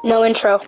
No intro.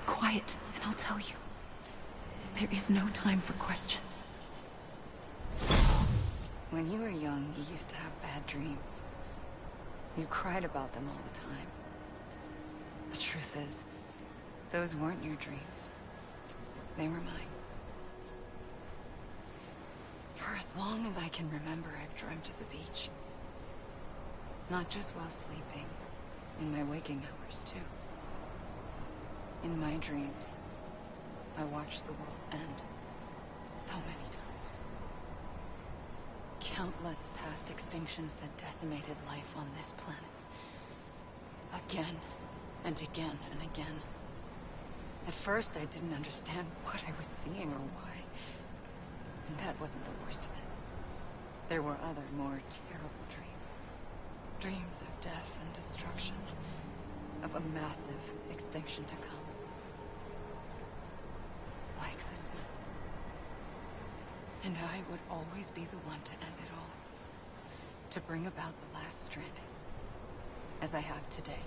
Quiet, and I'll tell you. There is no time for questions. When you were young, you used to have bad dreams. You cried about them all the time. The truth is, those weren't your dreams. They were mine. For as long as I can remember, I've dreamt of the beach. Not just while sleeping, in my waking hours, too. In my dreams, I watched the world end so many times. Countless past extinctions that decimated life on this planet. Again, and again, and again. At first, I didn't understand what I was seeing or why. And that wasn't the worst of it. There were other, more terrible dreams. Dreams of death and destruction. Of a massive extinction to come. Like this one. And I would always be the one to end it all. To bring about the last stranding. As I have today.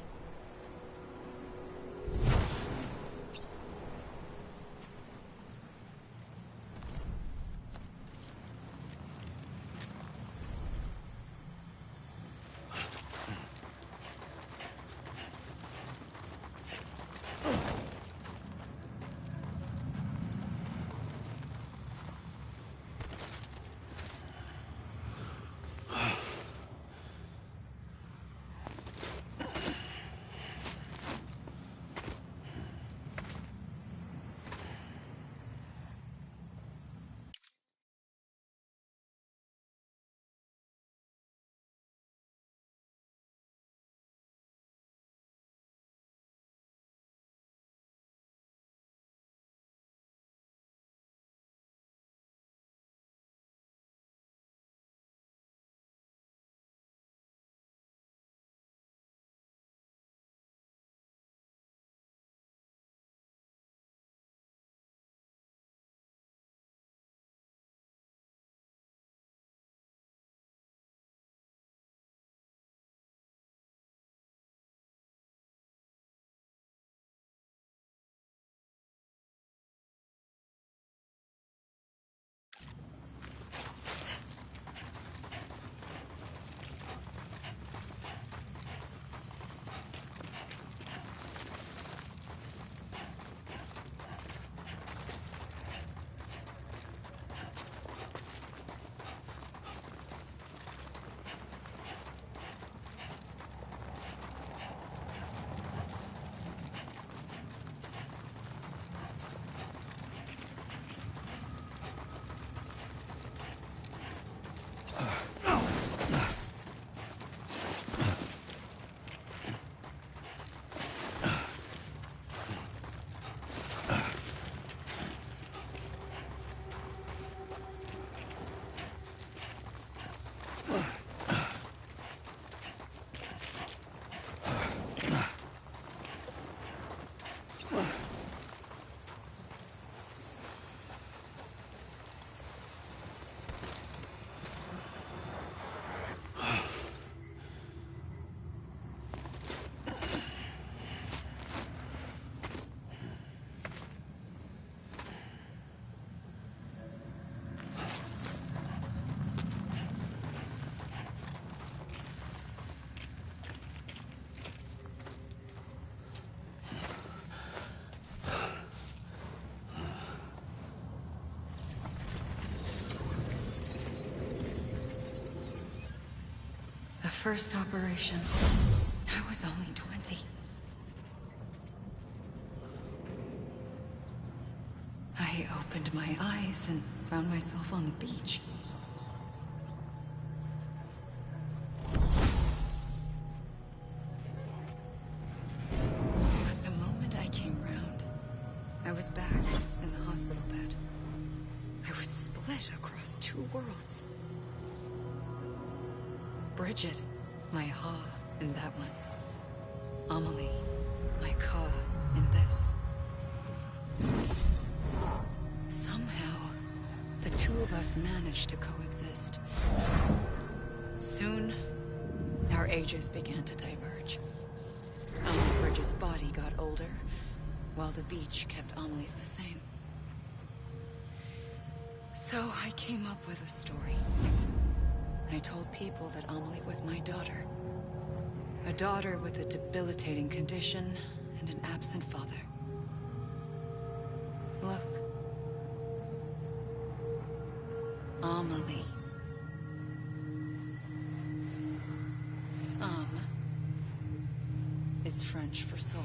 first operation, I was only 20. I opened my eyes and found myself on the beach. But the moment I came round, I was back in the hospital bed. I was split across two worlds. Bridget, my Ha in that one. Amelie, my Ka in this. Somehow, the two of us managed to coexist. Soon, our ages began to diverge. Only Bridget's body got older, while the beach kept Amelie's the same. So I came up with a story. I told people that Amelie was my daughter. A daughter with a debilitating condition and an absent father. Look. Amelie. Is French for soul.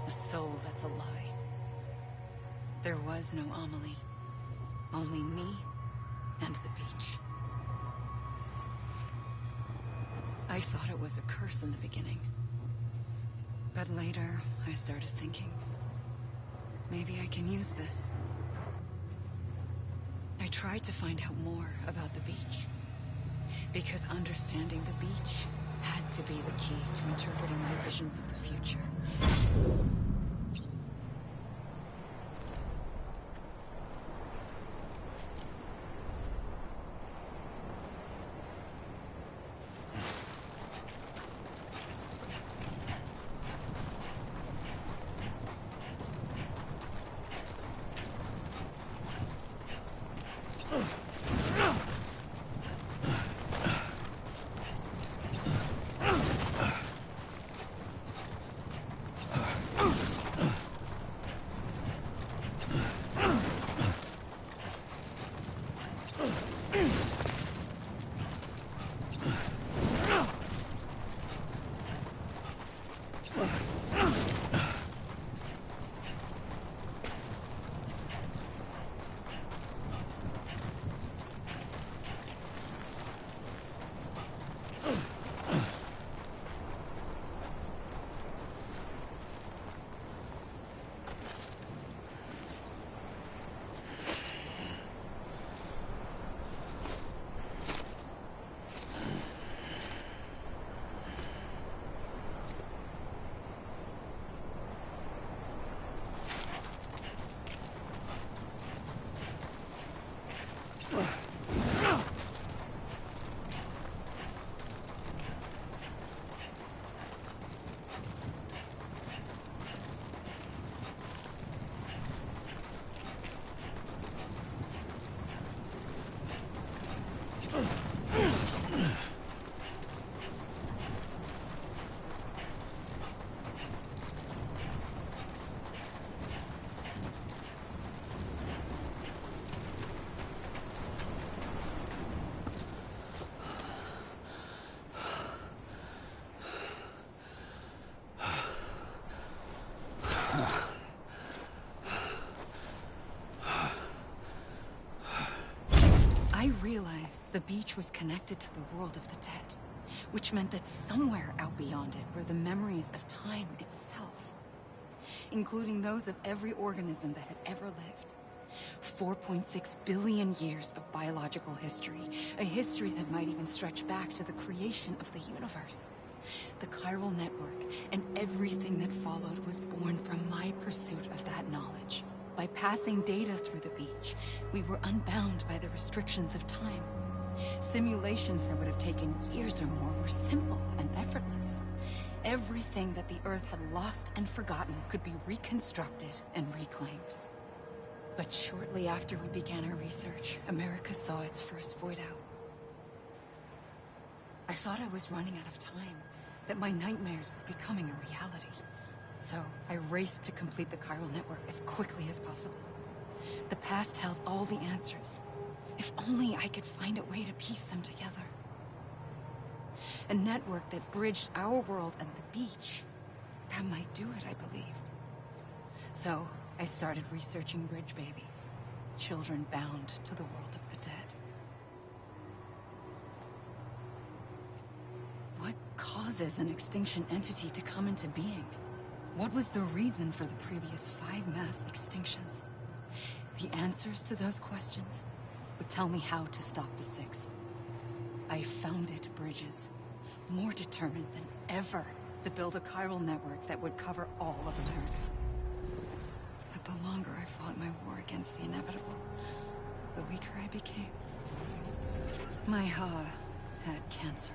A soul that's a lie. There was no Amelie. Only me and the beach. I thought it was a curse in the beginning. But later, I started thinking, maybe I can use this. I tried to find out more about the beach. Because understanding the beach had to be the key to interpreting my visions of the future. I realized the beach was connected to the world of the dead, which meant that somewhere out beyond it were the memories of time itself, including those of every organism that had ever lived. 4.6 billion years of biological history, a history that might even stretch back to the creation of the universe. The chiral network and everything that followed was born from my pursuit of that knowledge. By passing data through the beach, we were unbound by the restrictions of time. Simulations that would have taken years or more were simple and effortless. Everything that the Earth had lost and forgotten could be reconstructed and reclaimed. But shortly after we began our research, America saw its first void out. I thought I was running out of time, that my nightmares were becoming a reality. So I raced to complete the chiral network as quickly as possible. The past held all the answers, If only I could find a way to piece them together. A network that bridged our world and the beach. That might do it, I believed. So, I started researching bridge babies. Children bound to the world of the dead. What causes an extinction entity to come into being? What was the reason for the previous 5 mass extinctions? The answers to those questions would tell me how to stop the 6th. I founded bridges, more determined than ever to build a chiral network that would cover all of America. But the longer I fought my war against the inevitable, the weaker I became. My Ha had cancer.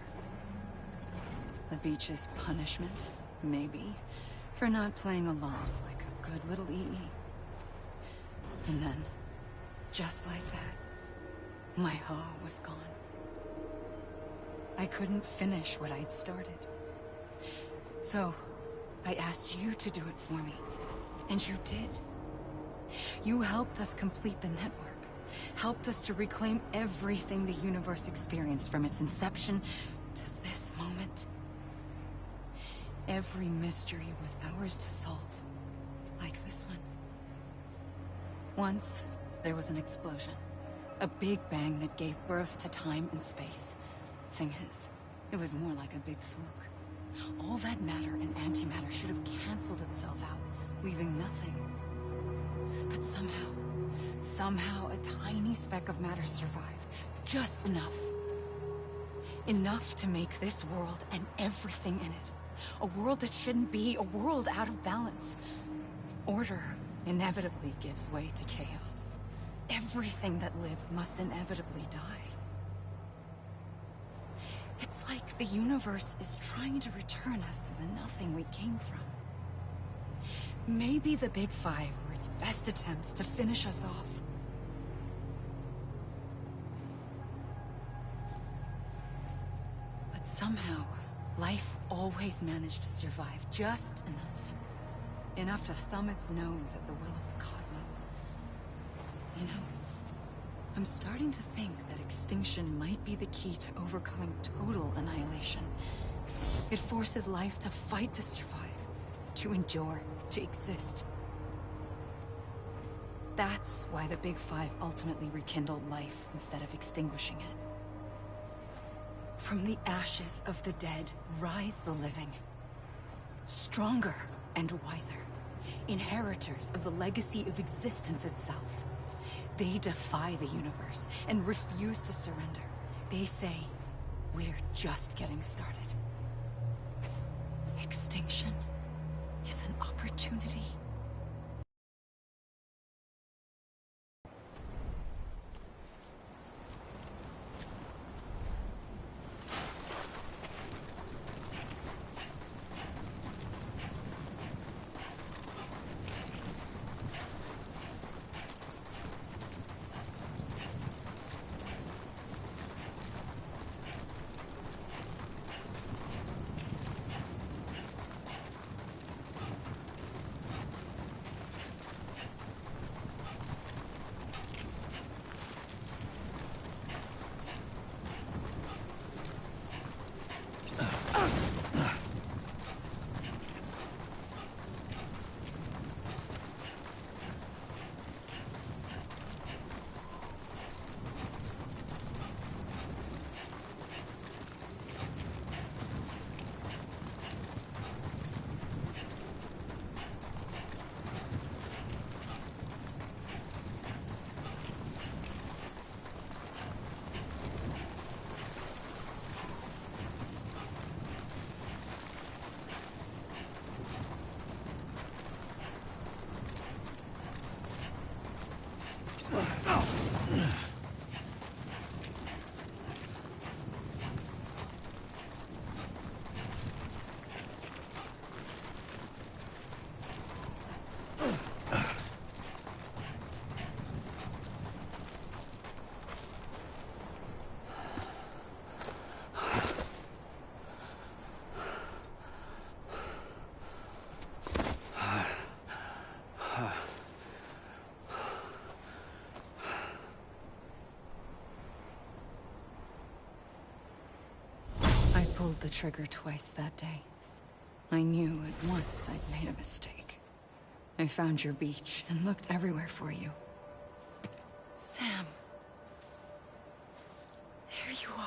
The beach's punishment, maybe, for not playing along like a good little EE. And then, just like that, my Ha was gone. I couldn't finish what I'd started. So, I asked you to do it for me. And you did. You helped us complete the network. Helped us to reclaim everything the universe experienced from its inception to this moment. Every mystery was ours to solve. Like this one. Once, there was an explosion. A big bang that gave birth to time and space. Thing is, it was more like a big fluke. All that matter and antimatter should have canceled itself out, leaving nothing. But somehow a tiny speck of matter survived. Just enough. Enough to make this world and everything in it. A world that shouldn't be, a world out of balance. Order inevitably gives way to chaos. Everything that lives must inevitably die. It's like the universe is trying to return us to the nothing we came from. Maybe the Big Five were its best attempts to finish us off. But somehow, life always managed to survive just enough. Enough to thumb its nose at the will of the cosmos. You know, I'm starting to think that extinction might be the key to overcoming total annihilation. It forces life to fight to survive, to endure, to exist. That's why the Big Five ultimately rekindled life instead of extinguishing it. From the ashes of the dead rise the living. Stronger and wiser. Inheritors of the legacy of existence itself. They defy the universe and refuse to surrender. They say, we're just getting started. Extinction is an opportunity. pulled the trigger twice that day. I knew at once I'd made a mistake. I found your beach and looked everywhere for you. Sam. There you are.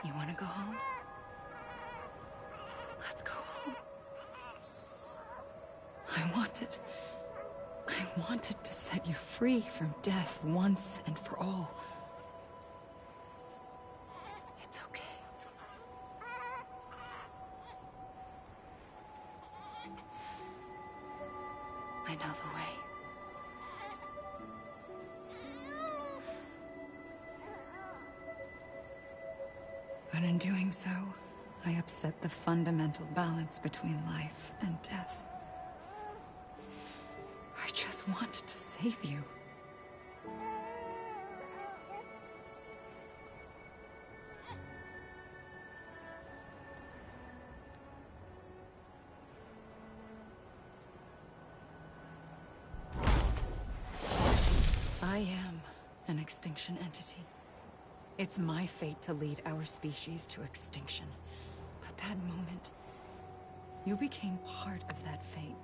You want to go home? Let's go home. I wanted to set you free from death once and for all. It's okay. I know the way. But in doing so, I upset the fundamental balance between life and death. I just wanted to save you. I am an extinction entity. It's my fate to lead our species to extinction. But that moment, you became part of that fate.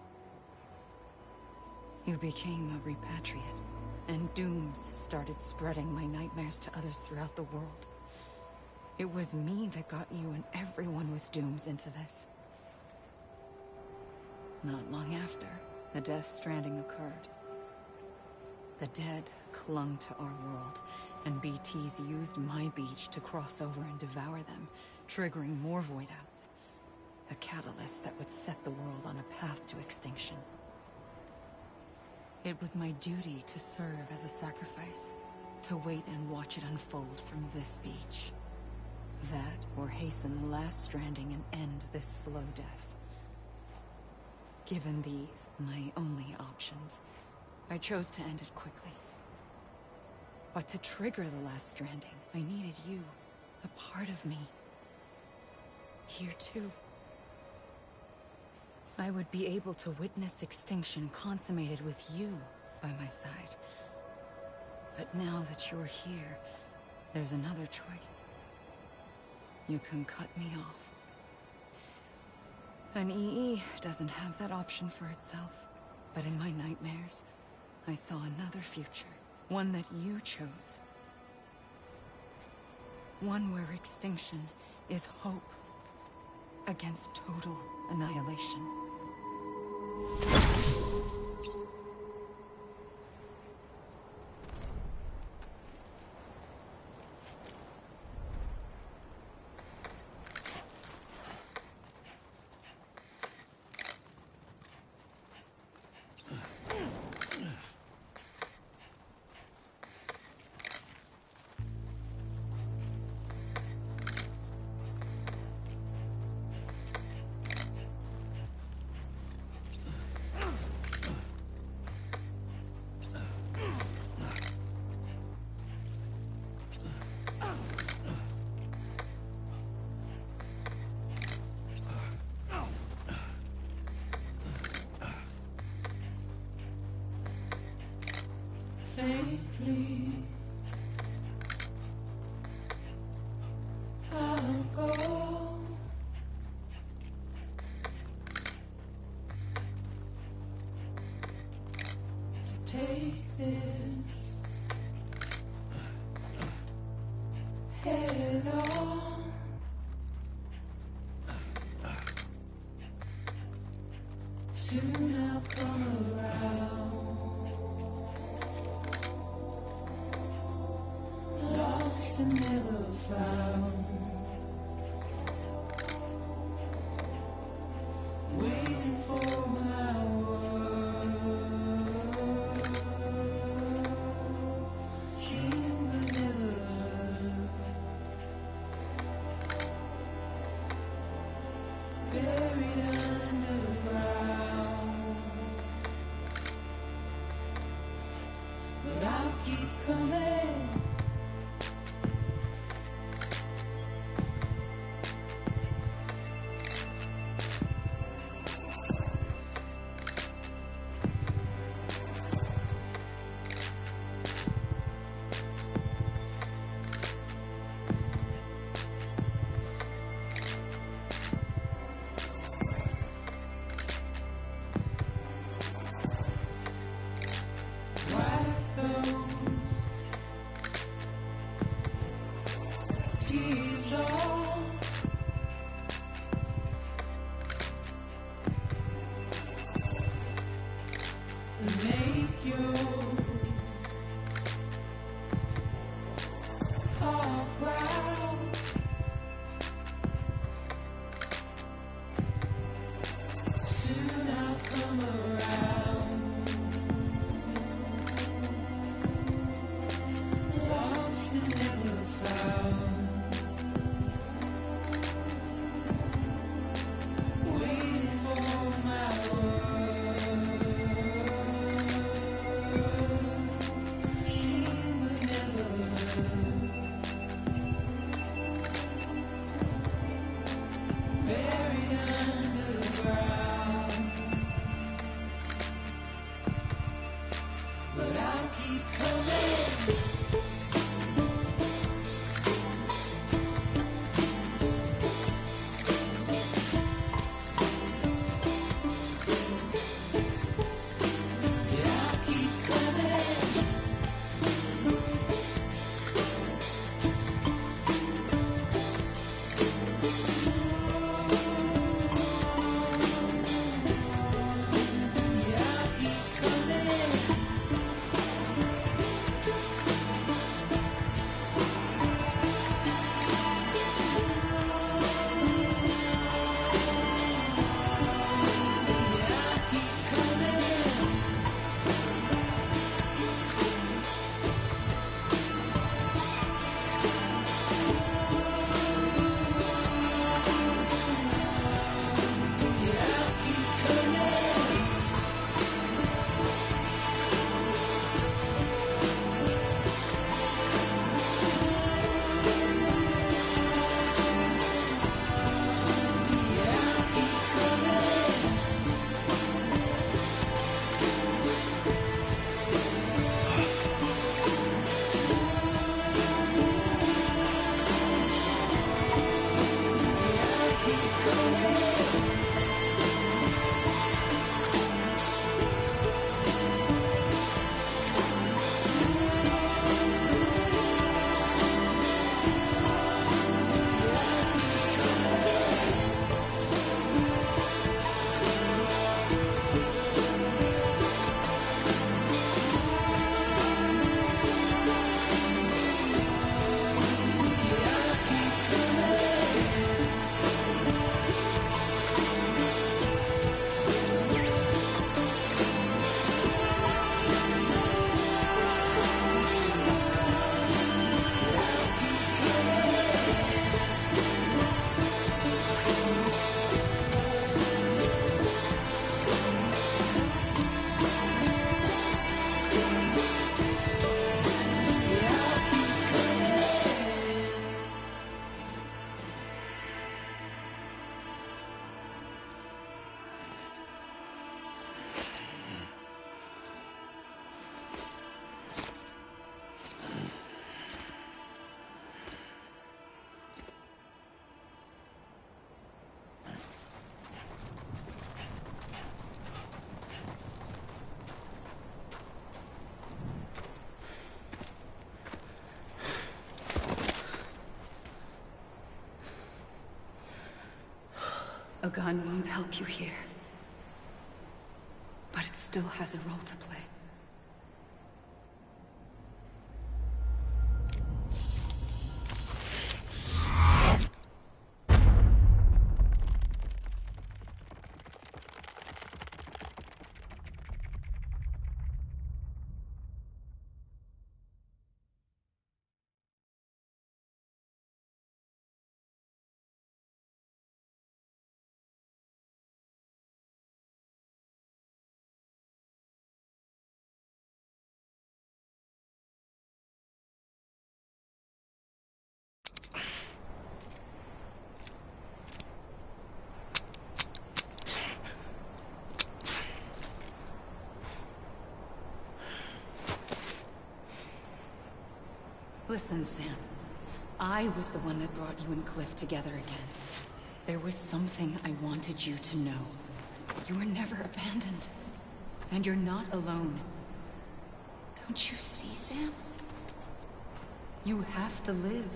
You became a repatriate, and dooms started spreading my nightmares to others throughout the world. It was me that got you and everyone with dooms into this. Not long after, the Death Stranding occurred. The dead clung to our world, and BTs used my beach to cross over and devour them, triggering more void-outs. A catalyst that would set the world on a path to extinction. It was my duty to serve as a sacrifice, to wait and watch it unfold from this beach. That, or hasten the last stranding and end this slow death. Given these, my only options, I chose to end it quickly. But to trigger the last stranding, I needed you, a part of me. Here too. I would be able to witness extinction consummated with you by my side. But now that you're here, there's another choice. You can cut me off. An EE doesn't have that option for itself. But in my nightmares, I saw another future. One that you chose. One where extinction is hope against total annihilation. Safely, I'll go. To take this head on. Soon I'll come around. Lost and never found. coming. Wipe those tears off. And make your heart proud. Soon I'll come around. Lost and never found. Waiting for my words. Seen but never heard. Buried underground. But I'll keep coming. Yeah, I'll keep coming. Yeah, I'll keep coming. Yeah, I'll keep coming. Yeah, I'll keep coming. Yeah, I'll keep coming. Yeah, I'll keep coming. A gun won't help you here. But it still has a role to play. Listen, Sam. I was the one that brought you and Cliff together again. There was something I wanted you to know. You were never abandoned. And you're not alone. Don't you see, Sam? You have to live.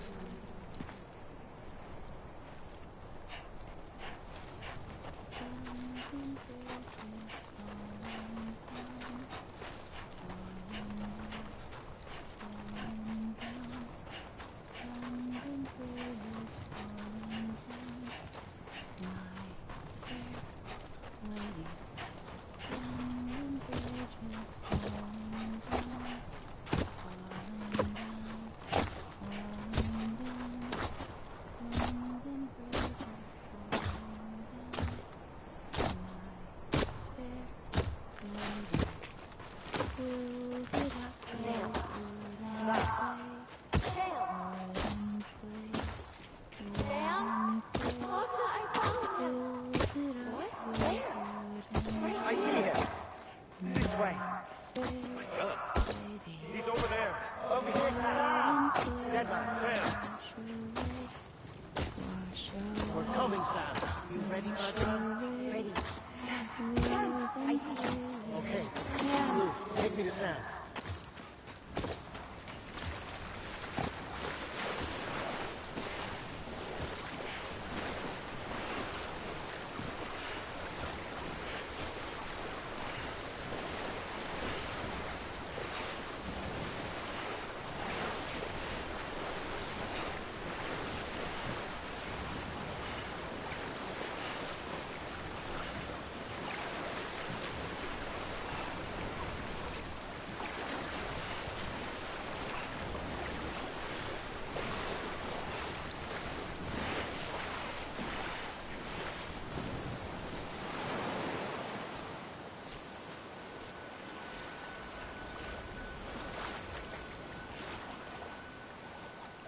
I see him. This way. He's over there. Over here, Sam. Dead man, Sam. We're coming, Sam. You ready, my brother? Ready. Sam, I see you. Okay. Blue, take me to Sam.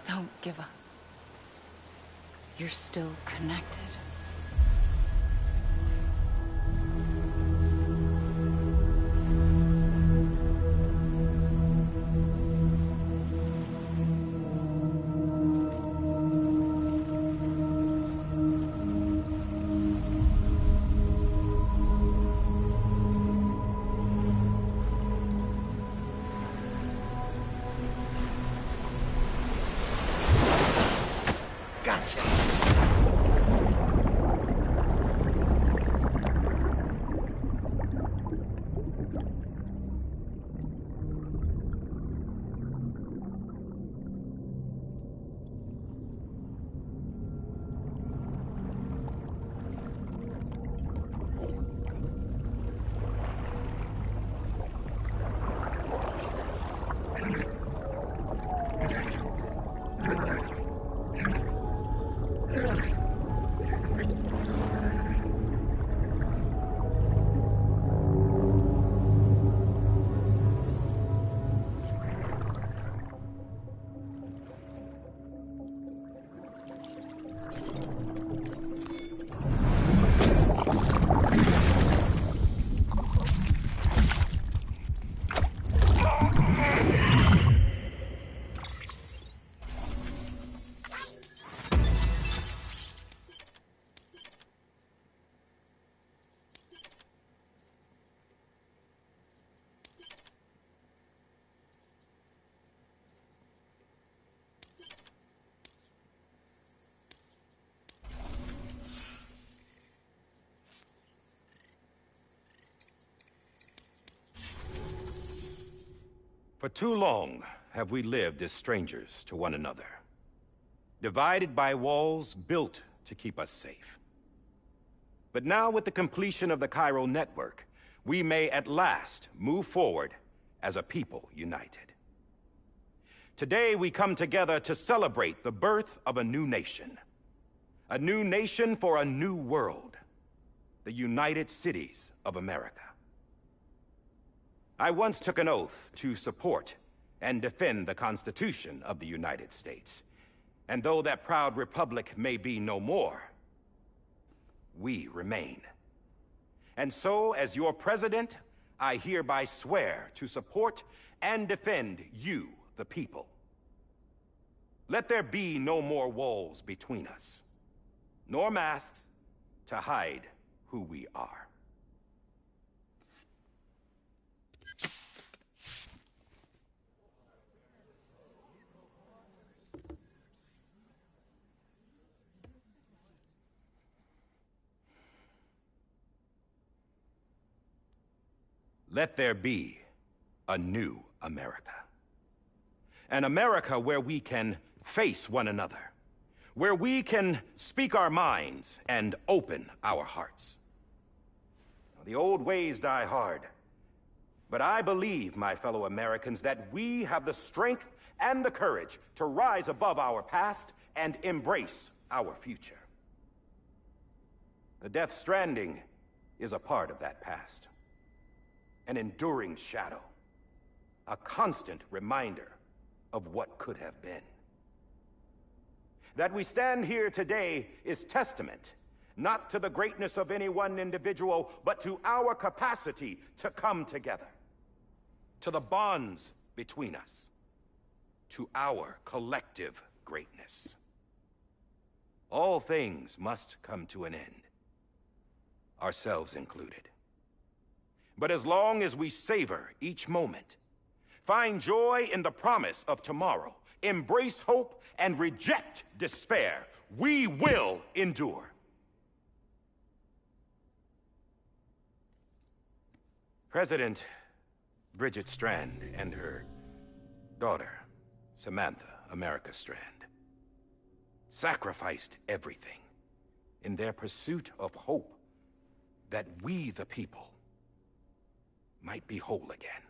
Don't give up. You're still connected. For too long have we lived as strangers to one another, divided by walls built to keep us safe. But now, with the completion of the Chiral network, we may at last move forward as a people united. Today we come together to celebrate the birth of a new nation for a new world, the United Cities of America. I once took an oath to support and defend the Constitution of the United States. And though that proud republic may be no more, we remain. And so, as your president, I hereby swear to support and defend you, the people. Let there be no more walls between us, nor masks to hide who we are. Let there be a new America. An America where we can face one another, where we can speak our minds and open our hearts. The old ways die hard, but I believe, my fellow Americans, that we have the strength and the courage to rise above our past and embrace our future. The Death Stranding is a part of that past. An enduring shadow, a constant reminder of what could have been. That we stand here today is testament, not to the greatness of any one individual, but to our capacity to come together, to the bonds between us, to our collective greatness. All things must come to an end, ourselves included. But as long as we savor each moment, find joy in the promise of tomorrow, embrace hope, and reject despair, we will endure. President Bridget Strand and her daughter, Samantha America Strand, sacrificed everything in their pursuit of hope that we, the people, might be whole again.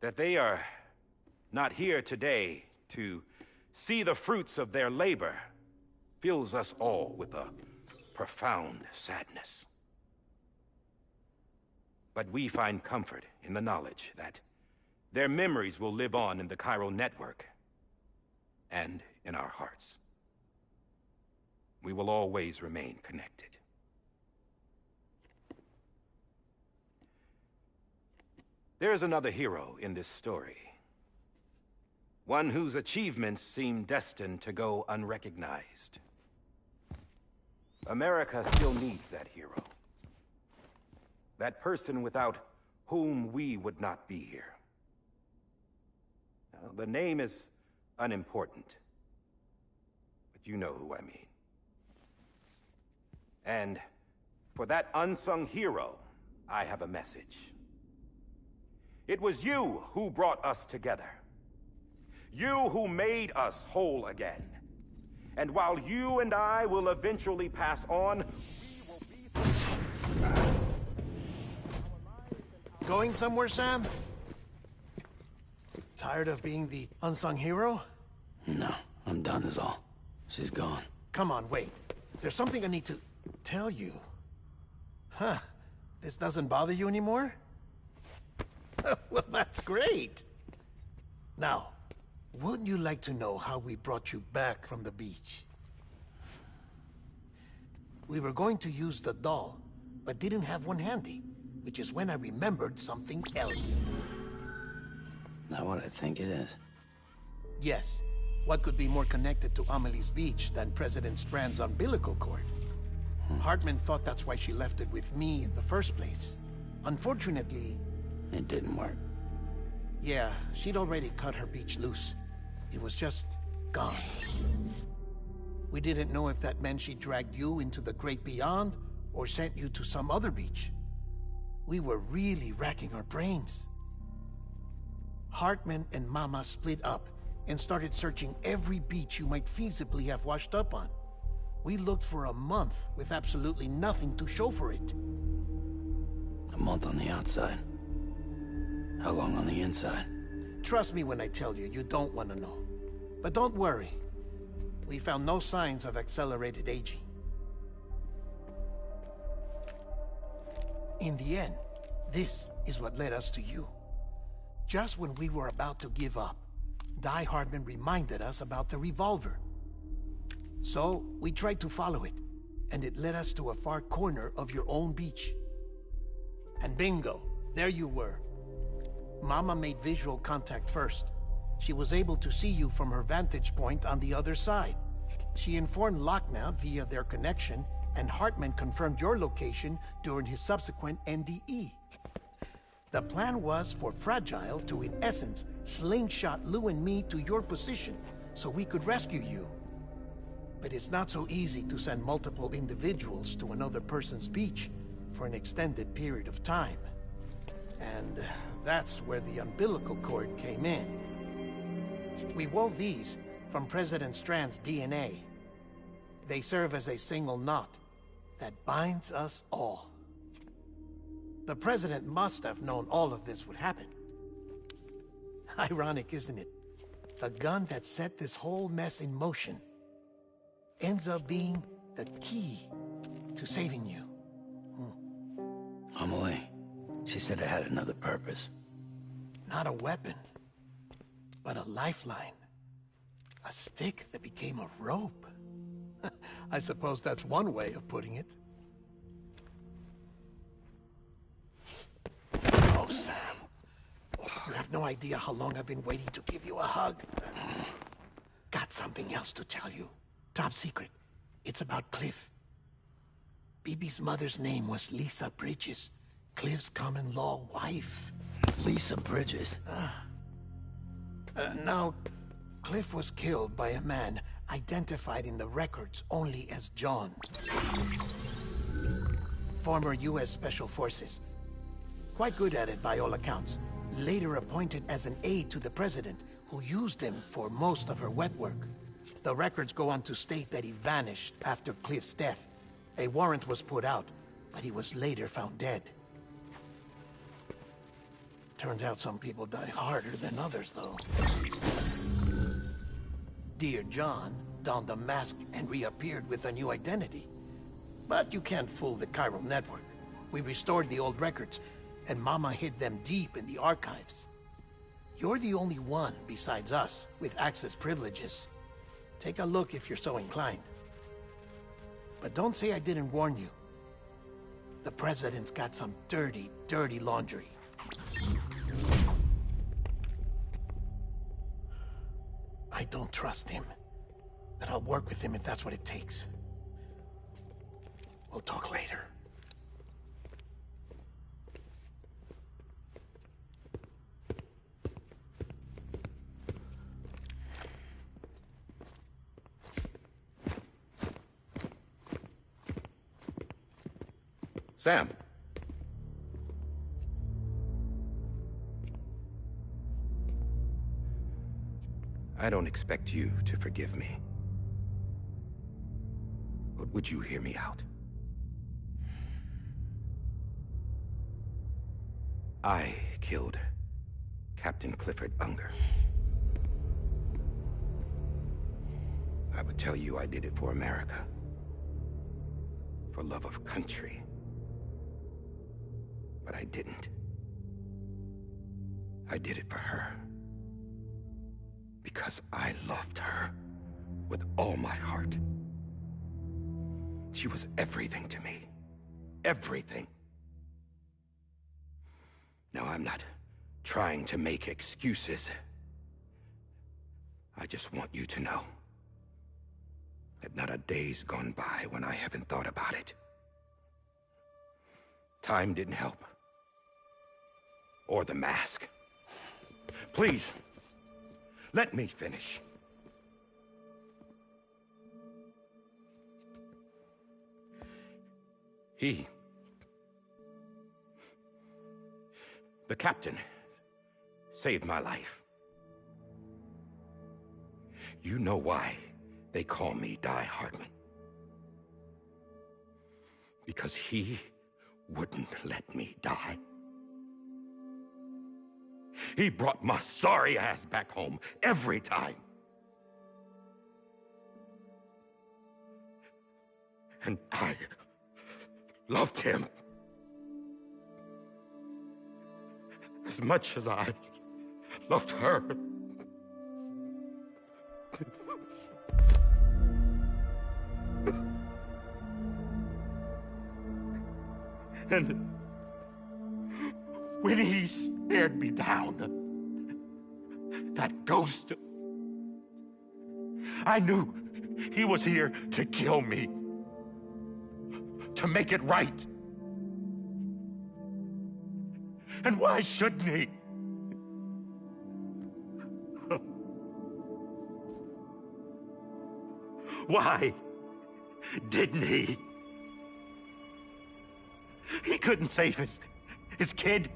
That they are not here today to see the fruits of their labor fills us all with a profound sadness. But we find comfort in the knowledge that their memories will live on in the chiral network and in our hearts. We will always remain connected. There's another hero in this story. One whose achievements seem destined to go unrecognized. America still needs that hero. That person without whom we would not be here. Now, the name is unimportant, but you know who I mean. And for that unsung hero, I have a message. It was you who brought us together. You who made us whole again. And while you and I will eventually pass on, we will be... Going somewhere, Sam? Tired of being the unsung hero? No, I'm done is all. She's gone. Come on, wait. There's something I need to tell you. Huh. This doesn't bother you anymore? Well, that's great. Now, wouldn't you like to know how we brought you back from the beach? We were going to use the doll, but didn't have one handy, which is when I remembered something else. Not what I think it is. Yes. What could be more connected to Amelie's beach than President Strand's umbilical cord? Hartman thought that's why she left it with me in the first place. Unfortunately... It didn't work. Yeah, she'd already cut her beach loose. It was just gone. We didn't know if that meant she dragged you into the great beyond, or sent you to some other beach. We were really racking our brains. Hartman and Mama split up and started searching every beach you might feasibly have washed up on. We looked for a month with absolutely nothing to show for it. A month on the outside. How long on the inside? Trust me when I tell you, you don't want to know. But don't worry. We found no signs of accelerated aging. In the end, this is what led us to you. Just when we were about to give up, Die Hartman reminded us about the revolver. So, we tried to follow it, and it led us to a far corner of your own beach. And bingo, there you were. Mama made visual contact first, She was able to see you from her vantage point on the other side. She informed Lochna via their connection, and Hartman confirmed your location during his subsequent NDE. The plan was for Fragile to, in essence, slingshot Lou and me to your position so we could rescue you. But it's not so easy to send multiple individuals to another person's beach for an extended period of time. And that's where the umbilical cord came in. We wove these from President Strand's DNA. They serve as a single knot that binds us all. The President must have known all of this would happen. Ironic, isn't it? The gun that set this whole mess in motion ends up being the key to saving you. Amelie, she said it had another purpose. Not a weapon, but a lifeline. A stick that became a rope. I suppose that's one way of putting it. Oh, Sam. You have no idea how long I've been waiting to give you a hug. Got something else to tell you. Top secret. It's about Cliff. BB's mother's name was Lisa Bridges, Cliff's common-law wife. Lisa Bridges? Now, Cliff was killed by a man identified in the records only as John. Former U.S. Special Forces. Quite good at it by all accounts. Later appointed as an aide to the President, who used him for most of her wet work. The records go on to state that he vanished after Cliff's death. A warrant was put out, but he was later found dead. Turns out some people die harder than others, though. Dear John donned a mask and reappeared with a new identity. But you can't fool the chiral network. We restored the old records, and Mama hid them deep in the archives. You're the only one besides us with access privileges. Take a look if you're so inclined. But don't say I didn't warn you. The President's got some dirty, dirty laundry. I don't trust him, but I'll work with him if that's what it takes. We'll talk later. Sam. I don't expect you to forgive me. But would you hear me out? I killed Captain Clifford Unger. I would tell you I did it for America. For love of country. But I didn't. I did it for her. Because I loved her with all my heart. She was everything to me. Everything. Now, I'm not trying to make excuses. I just want you to know that not a day's gone by when I haven't thought about it. Time didn't help. Or the mask. Please, let me finish. The captain, saved my life. You know why they call me Die Hartman. Because he wouldn't let me die. He brought my sorry ass back home every time. And I loved him as much as I loved her. And when he stared me down, That ghost. I knew he was here to kill me. To make it right. And why shouldn't he? Why didn't he? He couldn't save his kid,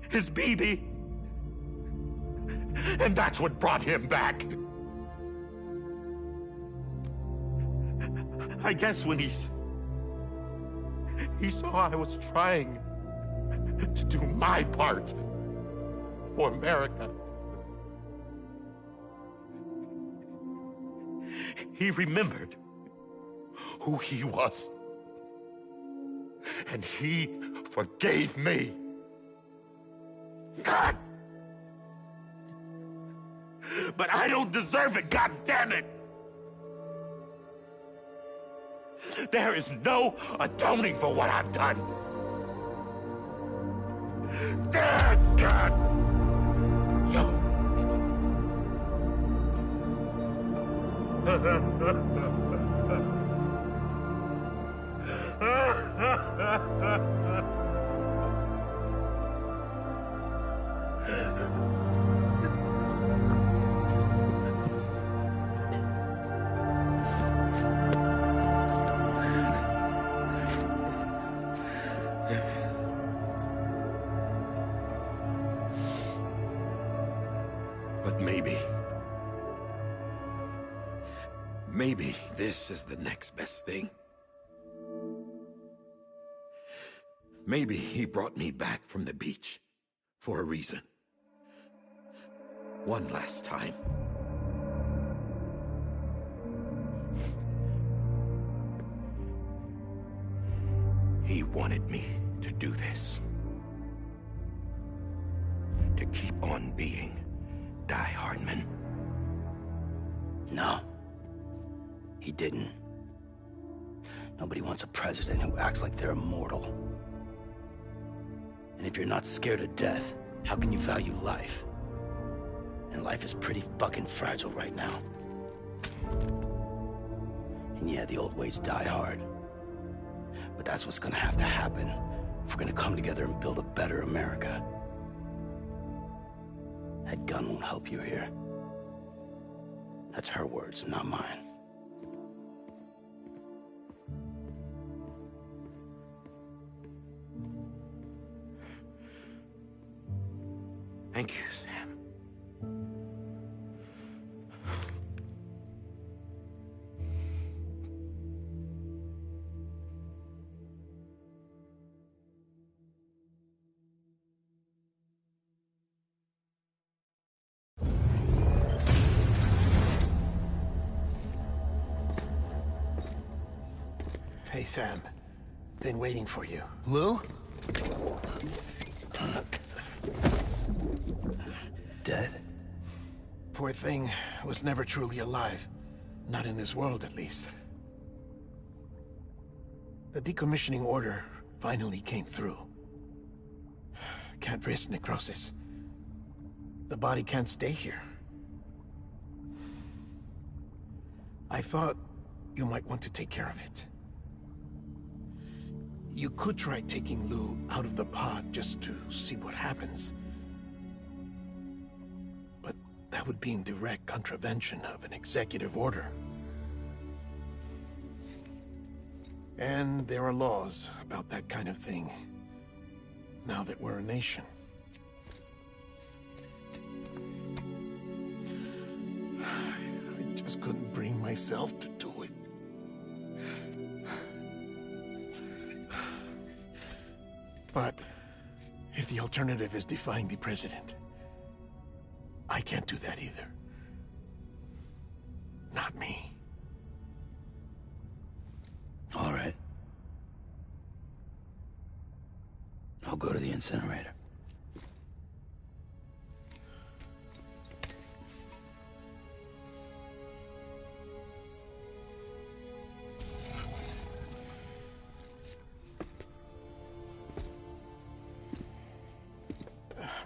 his baby. And that's what brought him back. I guess when he saw I was trying to do my part for America, he remembered who he was. And he forgave me. God! But I don't deserve it, God damn it! There is no atoning for what I've done. God! But maybe this is the next best thing. Maybe he brought me back from the beach for a reason. One last time. He wanted me to do this. To keep on being Die Hardman. No. He didn't. Nobody wants a president who acts like they're immortal. And if you're not scared of death, how can you value life? And life is pretty fucking fragile right now. And yeah, the old ways die hard. But that's what's gonna have to happen if we're gonna come together and build a better America. That gun won't help you here. That's her words, not mine. Thank you, Sam. Hey, Sam. Been waiting for you. Lou? Dead? Poor thing was never truly alive. Not in this world, at least. The decommissioning order finally came through. Can't risk necrosis. The body can't stay here. I thought you might want to take care of it. You could try taking Lou out of the pod just to see what happens. But that would be in direct contravention of an executive order. And there are laws about that kind of thing, now that we're a nation. I just couldn't bring myself to do it. But if the alternative is defying the president, I can't do that either. Not me. All right. I'll go to the incinerator.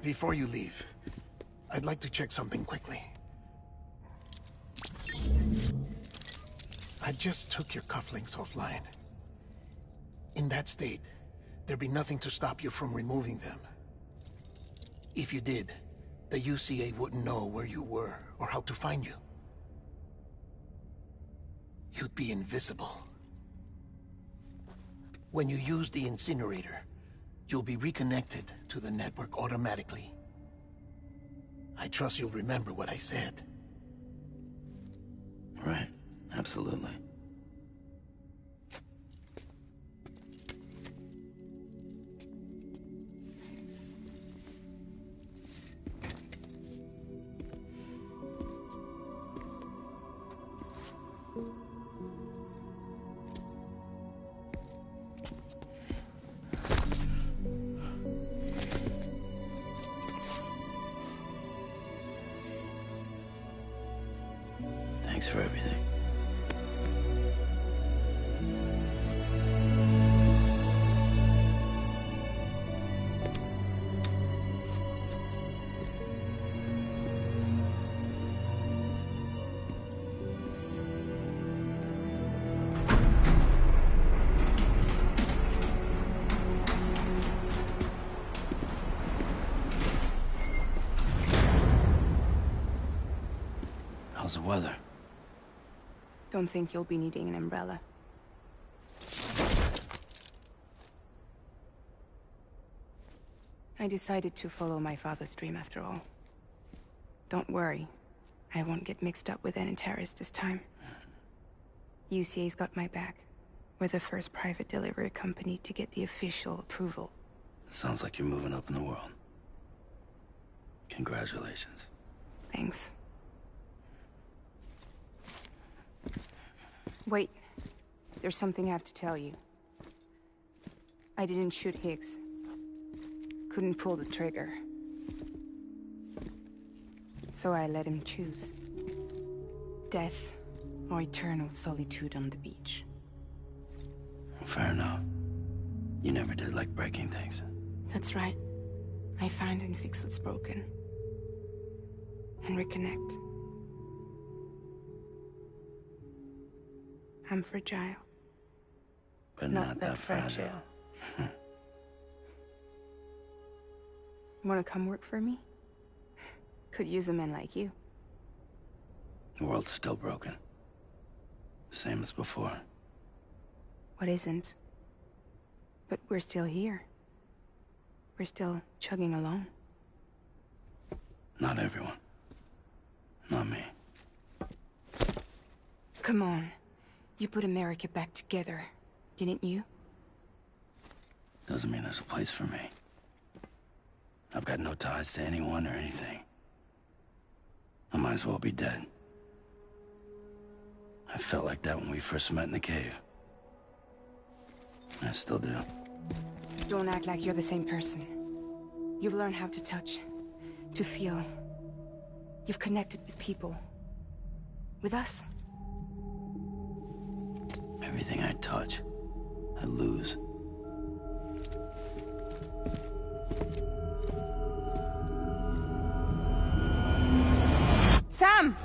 Before you leave, I'd like to check something quickly. I just took your cufflinks offline. In that state, there'd be nothing to stop you from removing them. If you did, the UCA wouldn't know where you were or how to find you. You'd be invisible. When you use the incinerator, you'll be reconnected to the network automatically. I trust you'll remember what I said. Right. Absolutely. Thanks for everything. How's the weather? Don't think you'll be needing an umbrella. I decided to follow my father's dream after all. Don't worry, I won't get mixed up with any terrorists this time. UCA's got my back. We're the first private delivery company to get the official approval. Sounds like you're moving up in the world. Congratulations. Thanks. Wait. There's something I have to tell you. I didn't shoot Higgs. Couldn't pull the trigger. So I let him choose. Death or eternal solitude on the beach. Fair enough. You never did like breaking things. That's right. I find and fix what's broken. And reconnect. I'm fragile. But not that fragile. Wanna come work for me? Could use a man like you. The world's still broken. Same as before. What isn't? But we're still here. We're still chugging along. Not everyone. Not me. Come on. You put America back together, didn't you? Doesn't mean there's a place for me. I've got no ties to anyone or anything. I might as well be dead. I felt like that when we first met in the cave. I still do. Don't act like you're the same person. You've learned how to touch, to feel. You've connected with people. With us. Everything I touch, I lose. Sam!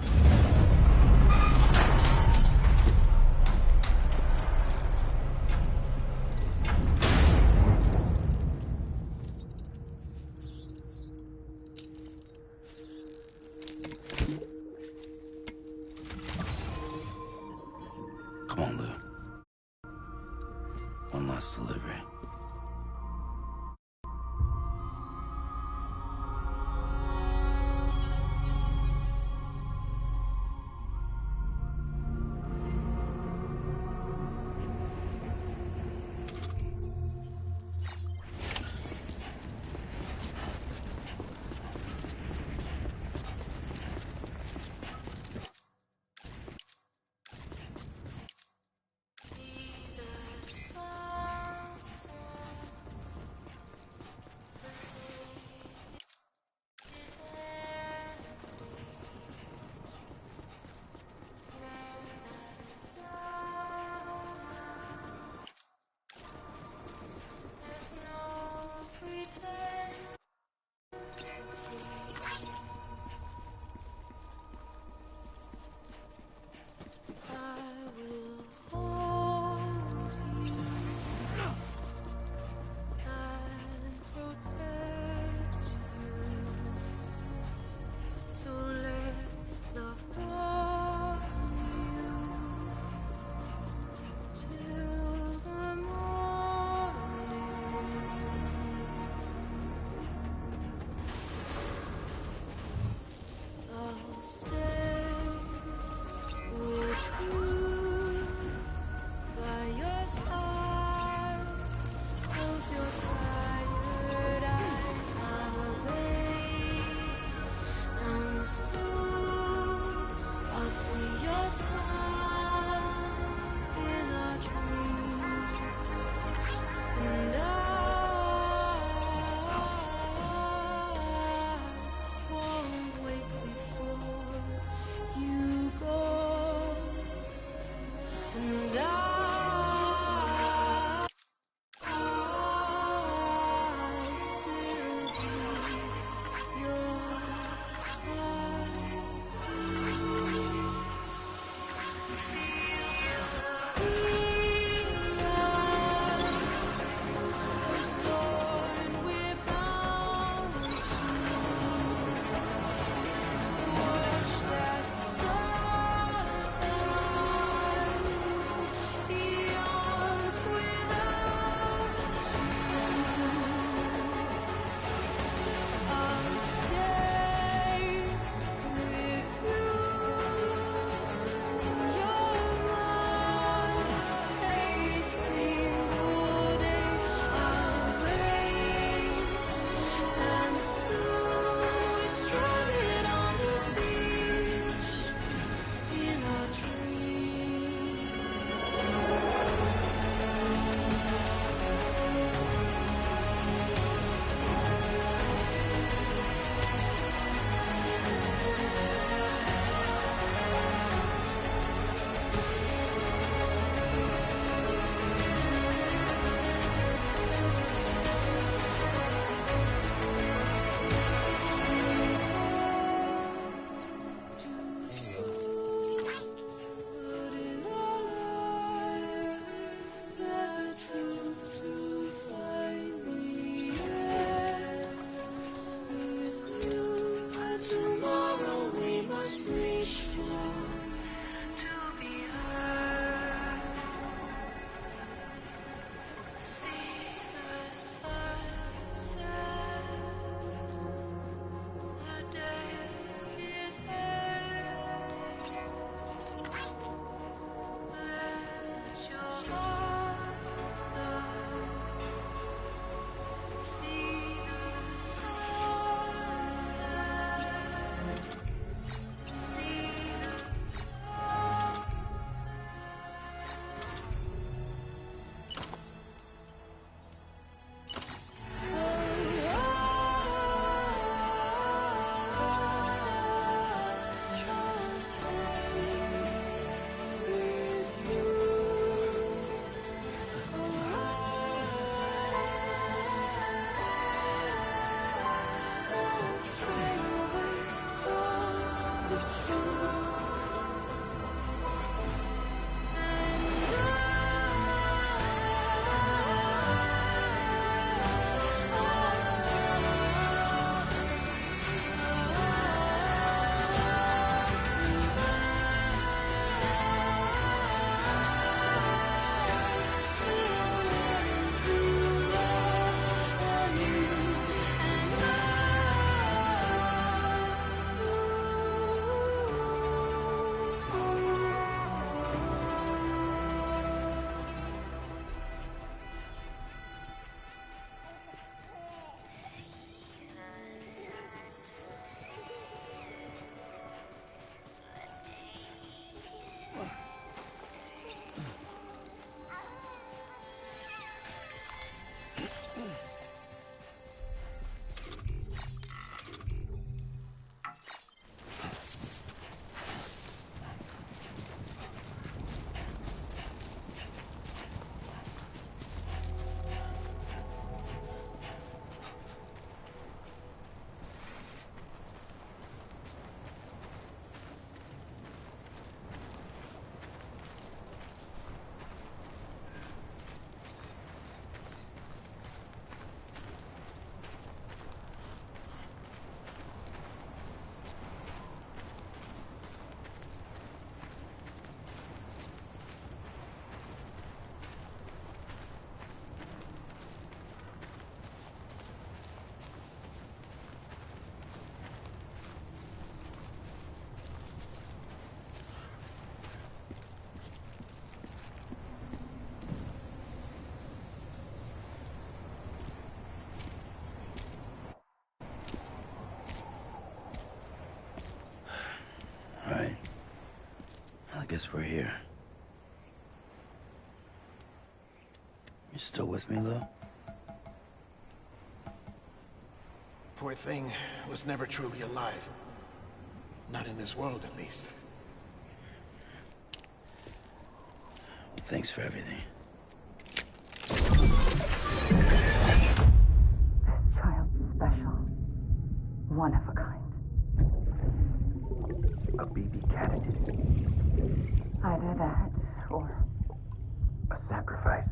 Come on, Lou. One last look. guess we're here. You still with me, Lou? Poor thing was never truly alive. Not in this world, at least. Well, thanks for everything. Child's special. One of a kind. A BB candidate. Either that, or A sacrifice.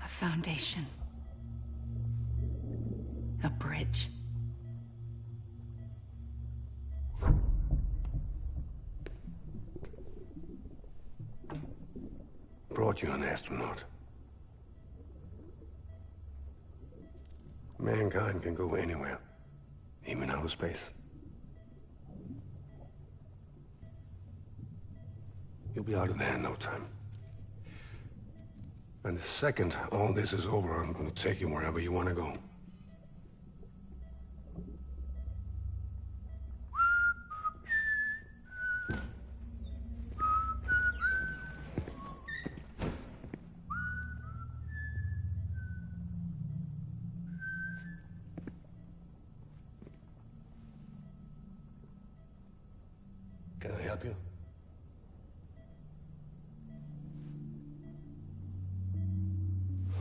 a foundation. A bridge. Brought you an astronaut. Mankind can go anywhere, even outer space. You'll be out of there in no time. And the second all this is over, I'm gonna take you wherever you want to go. Can I help you?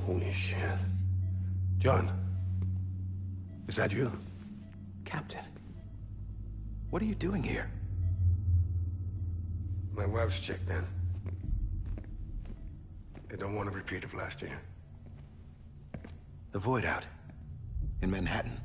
Holy shit. John, is that you? Captain, what are you doing here? My wife's checked in. They don't want a repeat of last year. The Void out in Manhattan.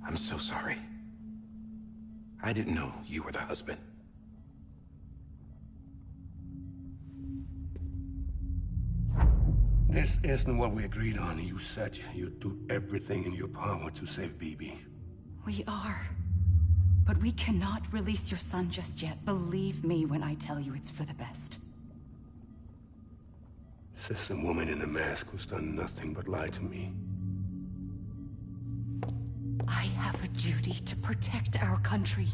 I'm so sorry. I didn't know you were the husband. This isn't what we agreed on. You said you'd do everything in your power to save BB. We are. But we cannot release your son just yet. Believe me when I tell you it's for the best. This is a woman in a mask who's done nothing but lie to me. I have a duty to protect our country.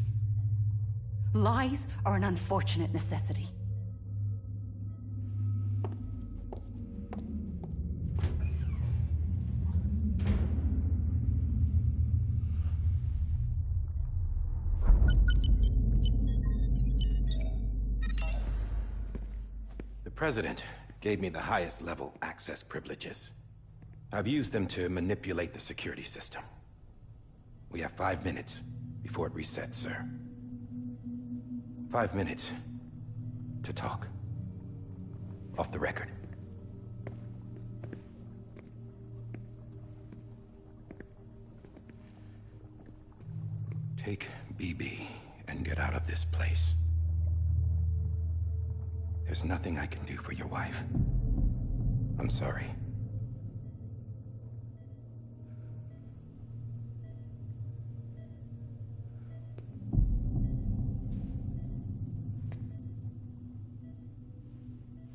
Lies are an unfortunate necessity. The President gave me the highest level access privileges. I've used them to manipulate the security system. We have 5 minutes before it resets, sir. 5 minutes to talk. Off the record. Take BB and get out of this place. There's nothing I can do for your wife. I'm sorry.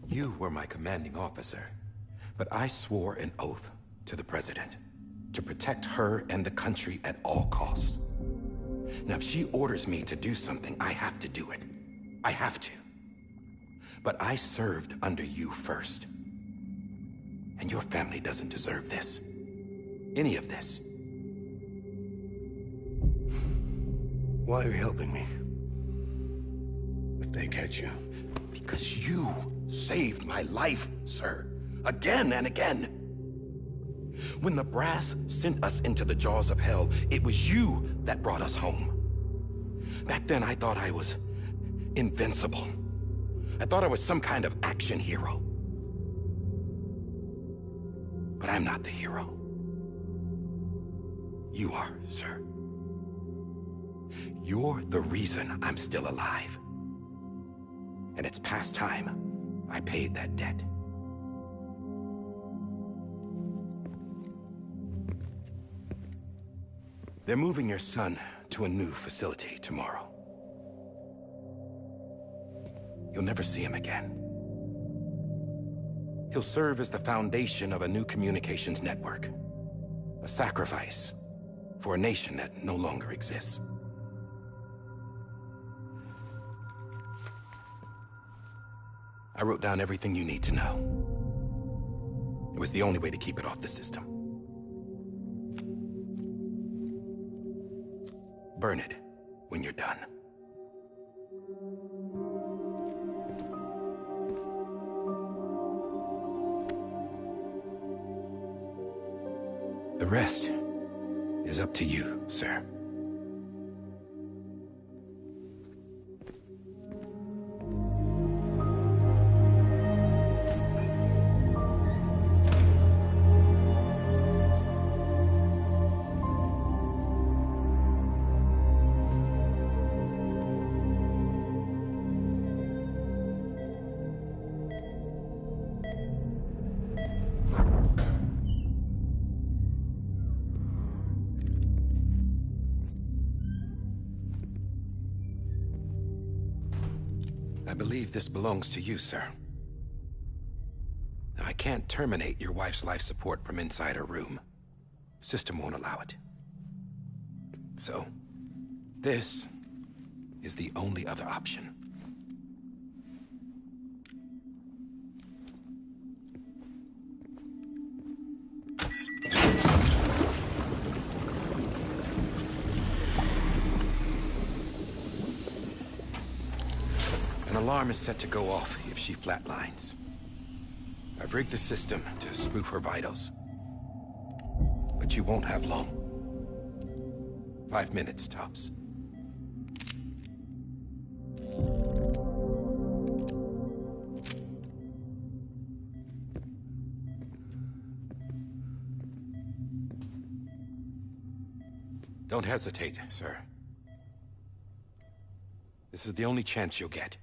You were my commanding officer, but I swore an oath to the President to protect her and the country at all costs. Now, if she orders me to do something, I have to do it. I have to. But I served under you first. And your family doesn't deserve this. Any of this. Why are you helping me? If they catch you. Because you saved my life, sir. Again and again. When the brass sent us into the jaws of hell, it was you that brought us home. Back then, I thought I was invincible. I thought I was some kind of action hero. But I'm not the hero. You are, sir. You're the reason I'm still alive. And it's past time I paid that debt. They're moving your son to a new facility tomorrow. You'll never see him again. He'll serve as the foundation of a new communications network. A sacrifice for a nation that no longer exists. I wrote down everything you need to know. It was the only way to keep it off the system. Burn it when you're done. The rest is up to you, sir. I believe this belongs to you, sir. I can't terminate your wife's life support from inside her room. System won't allow it. So, this is the only other option. An alarm is set to go off if she flatlines. I've rigged the system to spoof her vitals. But you won't have long. 5 minutes, tops. Don't hesitate, sir. This is the only chance you'll get.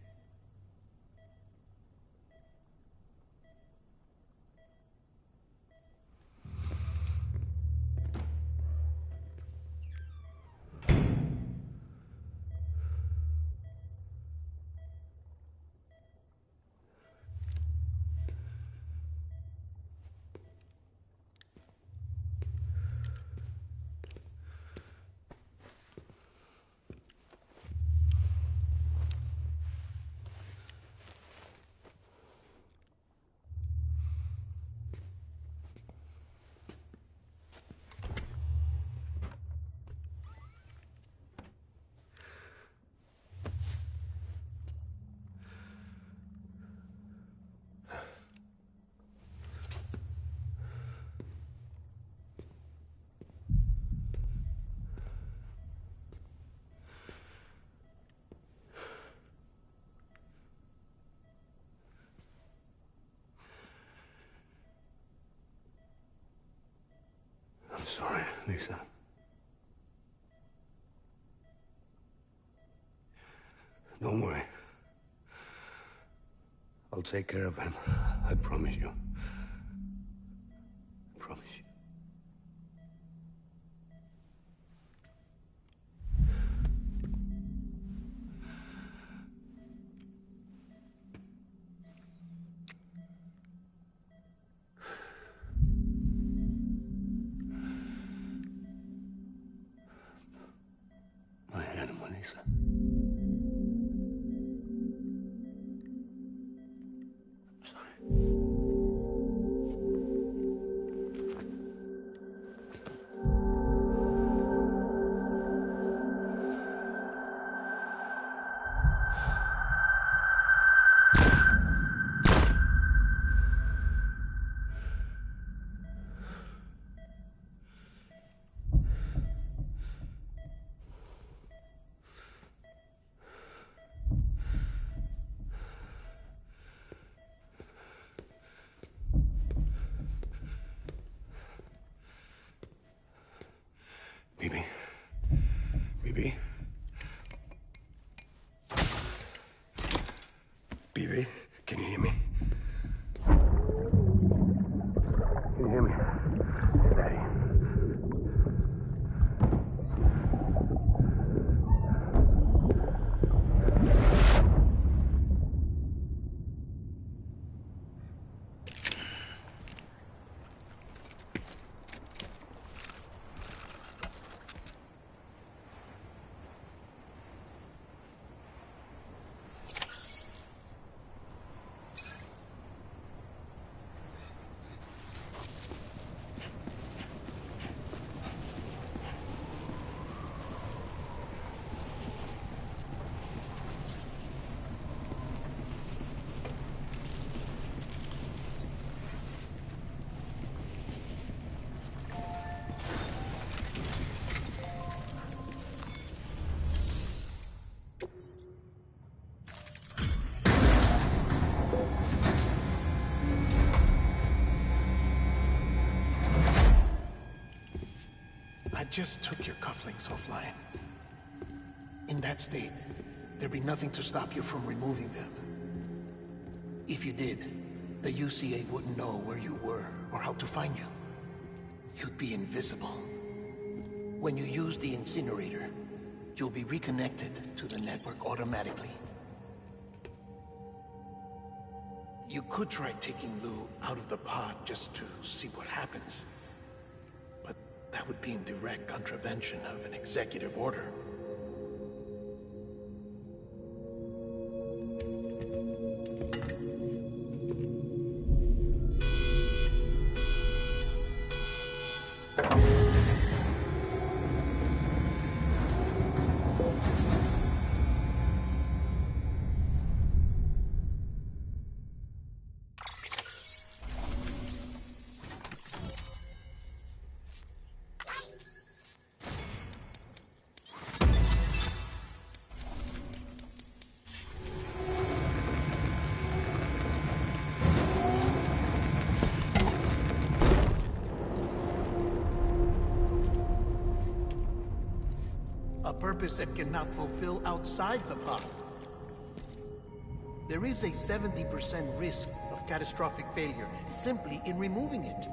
I'm sorry, Lisa. Don't worry. I'll take care of him. I promise you. I promise you. My animal, Lisa. I'm sorry. Bibi? Bibi? Bibi, can you hear me? Can you hear me? It's Daddy. just took your cufflinks offline. In that state, there'd be nothing to stop you from removing them. If you did, the UCA wouldn't know where you were or how to find you. You'd be invisible. When you use the incinerator, you'll be reconnected to the network automatically. You could try taking Lou out of the pod just to see what happens. But that would be in direct contravention of an executive order. A purpose that cannot fulfill outside the pod. There is a 70% risk of catastrophic failure simply in removing it.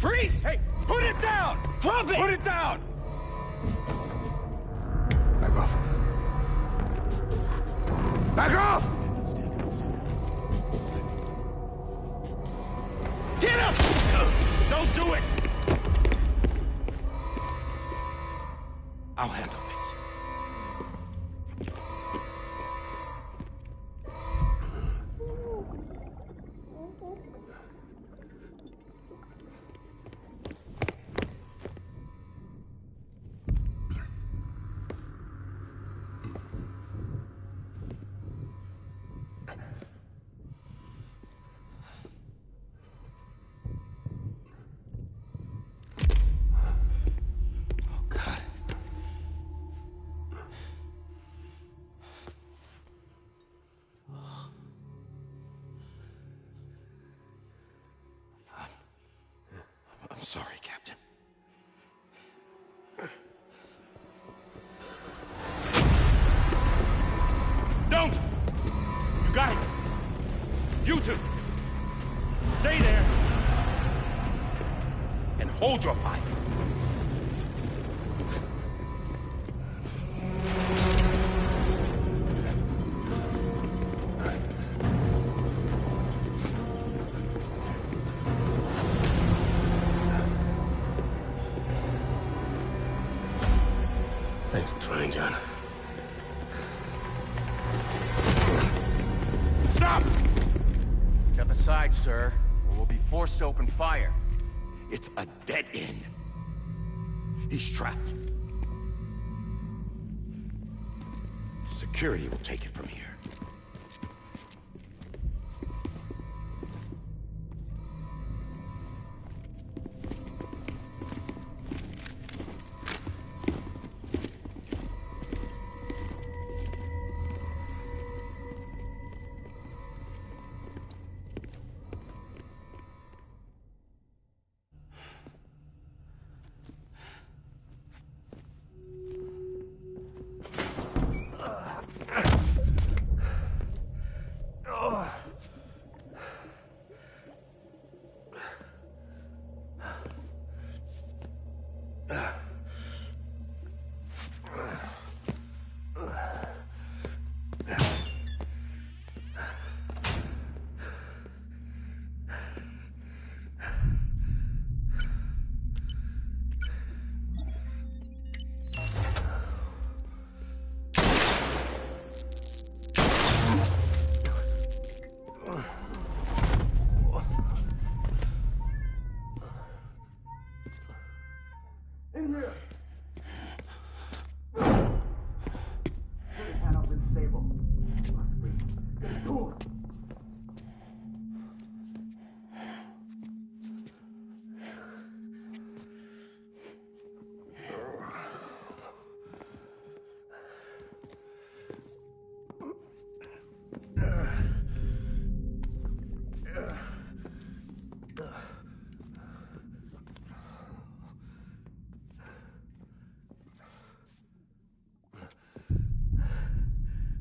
Freeze! Hey, put it down! Drop it! Put it down! Back off. Back off! Get him! Don't do it! I'll handle this. I'm sorry, Captain. Don't! You got it! You two! Stay there! hold your fire. Thanks for trying, John. Stop! Step aside, sir, or we'll be forced to open fire. It's a dead end. He's trapped. Security will take it from here.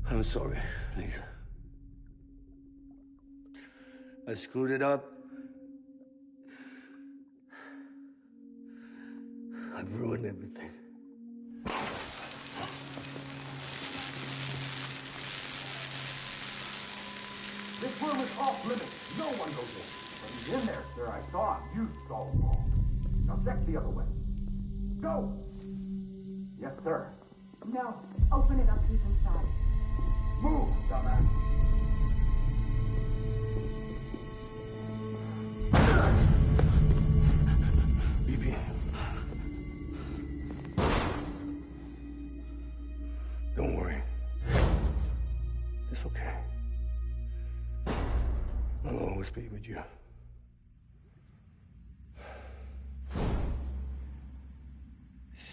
I'm sorry, Lisa. I screwed it up. I've ruined everything. This room is off limits. No one goes in. But he's in there, sir. I saw him. You saw him all. Now check the other way. Go! Yes, sir. No. Open it up. He's inside. Move, dumbass. BB. Don't worry. It's okay. I'll always be with you.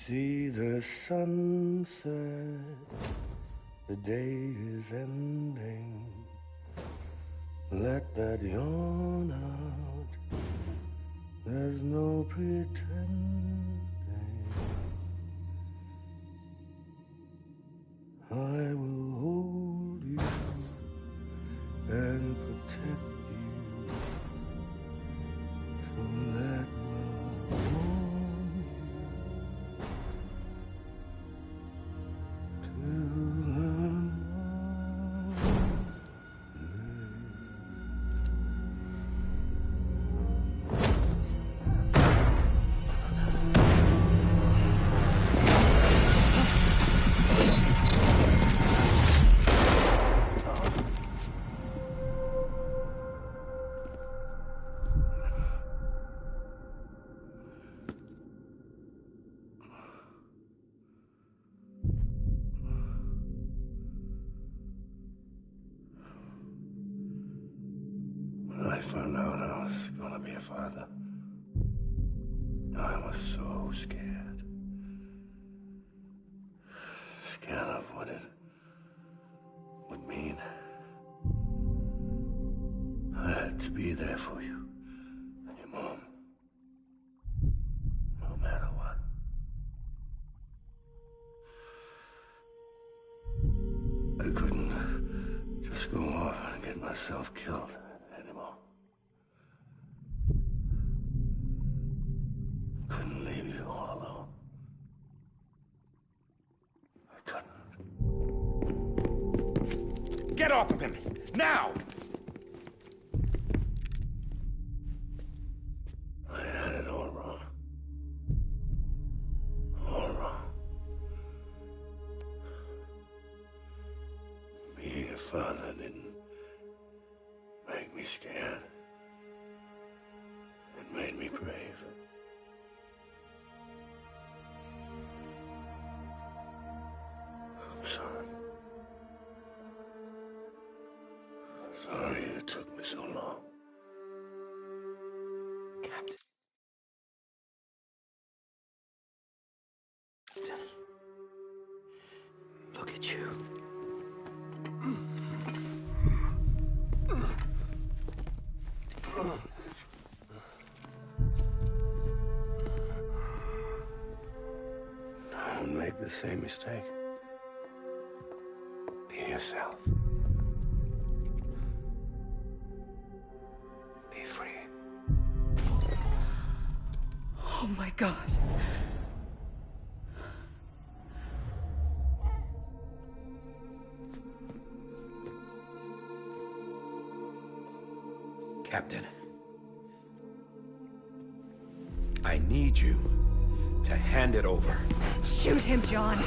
See the sunset, the day is ending. Let that yawn out, there's no pretending. I will hold you and protect you, so that will warm you to the When I found out I was gonna be a father, I was so scared. Scared of what it would mean. I had to be there for you and your mom, no matter what. I couldn't just go off and get myself killed anymore. Get off of him! Now! I had it all wrong. All wrong. Being a father didn't make me scared. It made me brave. I'm sorry. Sorry it took me so long. Captain. Look at you. Don't make the same mistake. Be yourself. Be free. Oh my God. Captain. I need you to hand it over. Shoot him, John.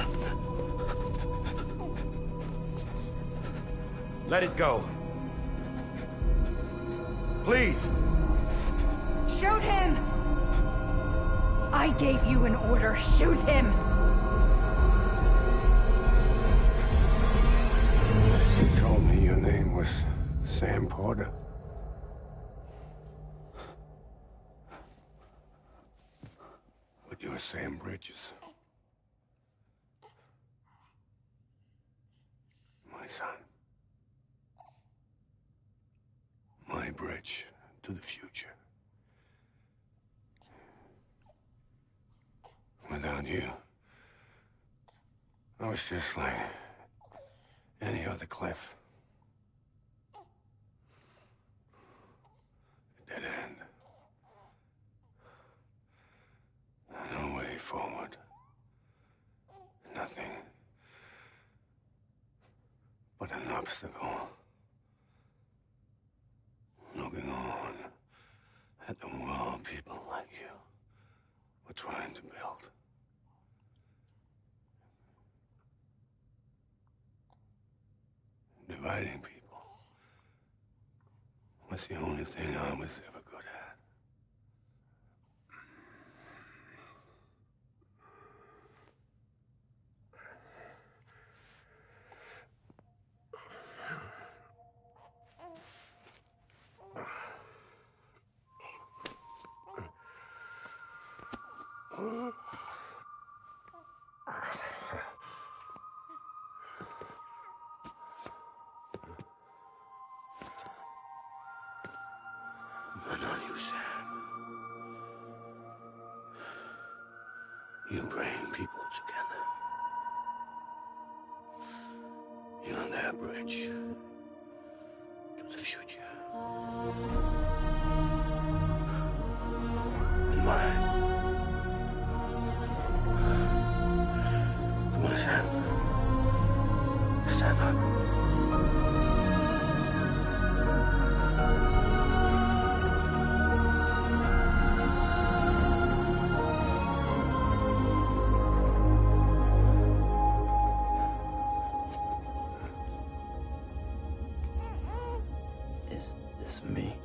Let it go. Please. Shoot him! I gave you an order. Shoot him! You told me your name was Sam Porter. But you're Sam Bridges. My son. My bridge to the future. Without you, I was just like any other Cliff. A dead end. No way forward. Nothing but an obstacle. Looking on at the world people like you were trying to build. Dividing people was the only thing I was ever good at. But not you, Sam. You bring people together. You're their bridge to the future. And mine. Come on, Sam. Stand up. Is this me?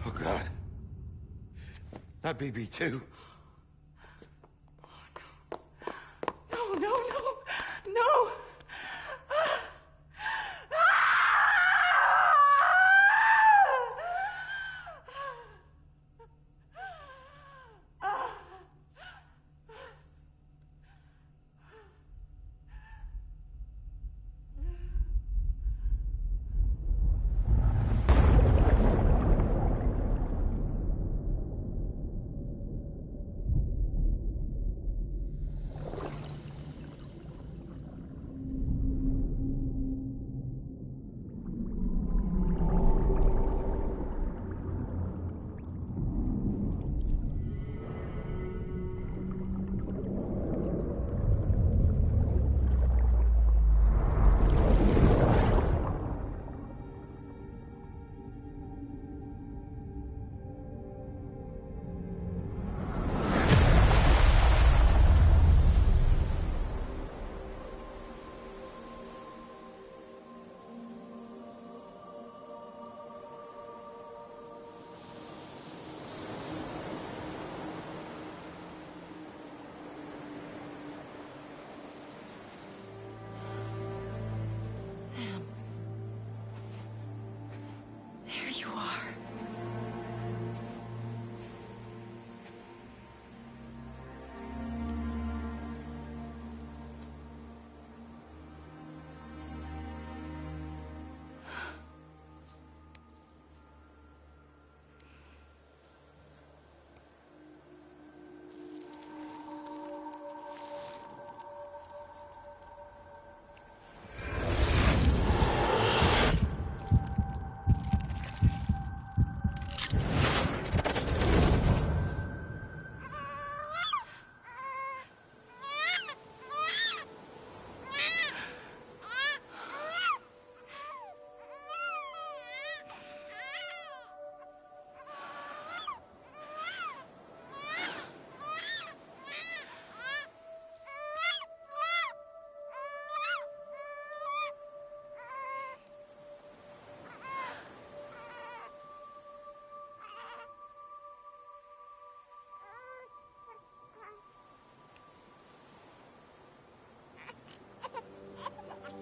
Oh, God. Not BB2. No, no, no, no! are.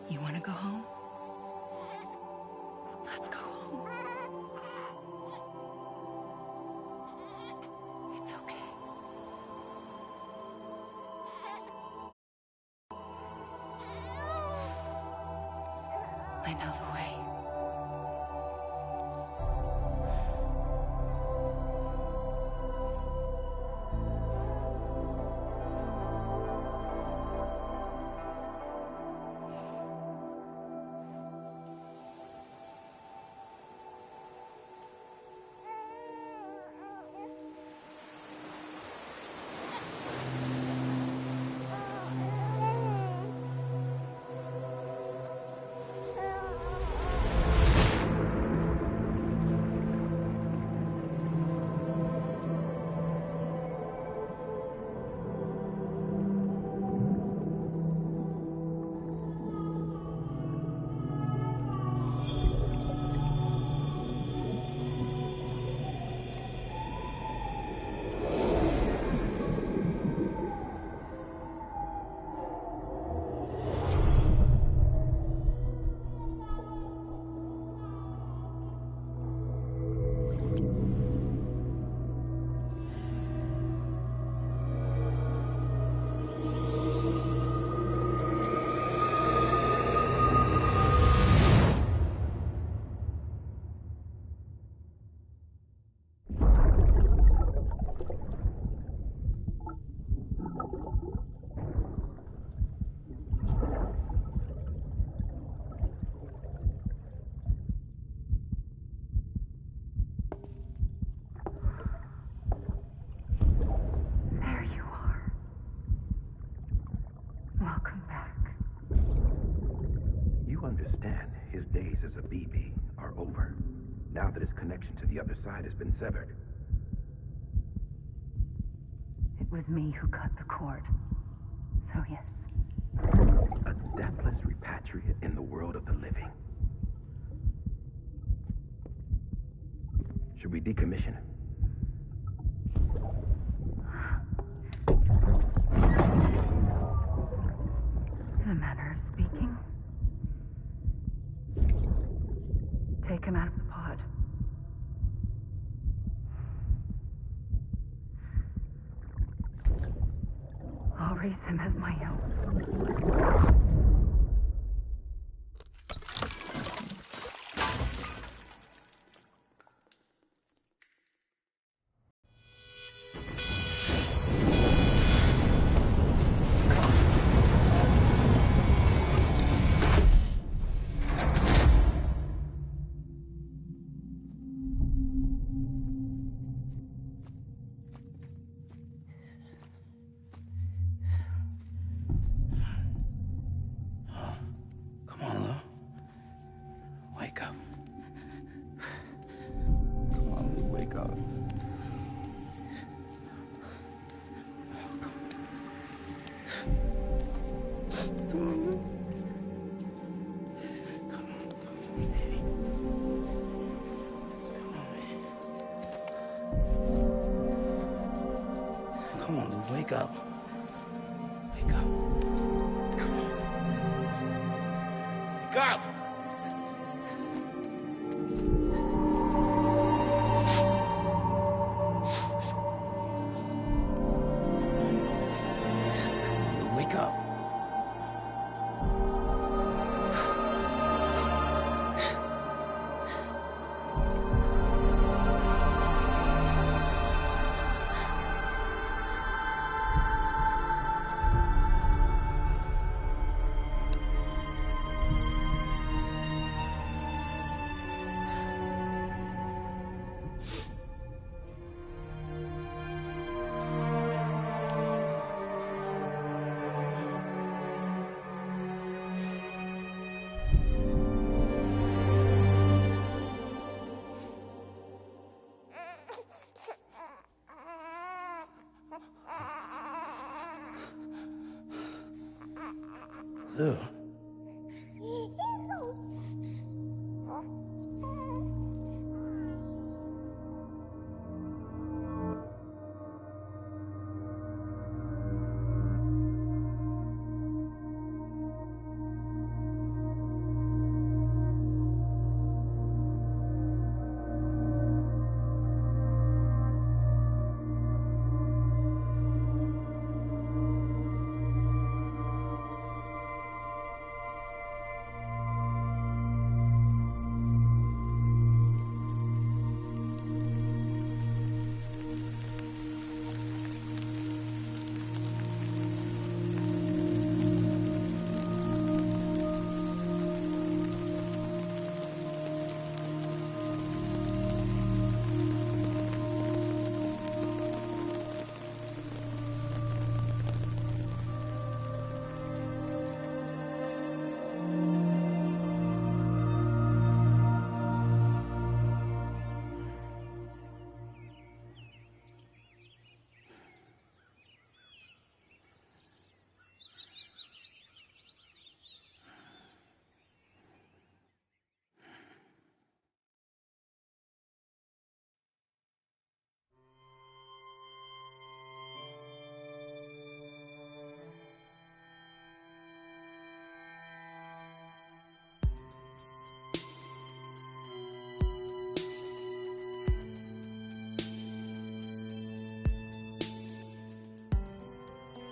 You want to go home? Let's go home. It's okay. I know the way. Welcome back. You understand his days as a BB are over, now that his connection to the other side has been severed. It was me who cut the cord. So yes. A deathless repatriate in the world of the living. Should we decommission him? In a manner of speaking. Take him out of the pod. I'll raise him as my own. Come on, dude, wake up. Wake up. Come on. Wake up! Ew.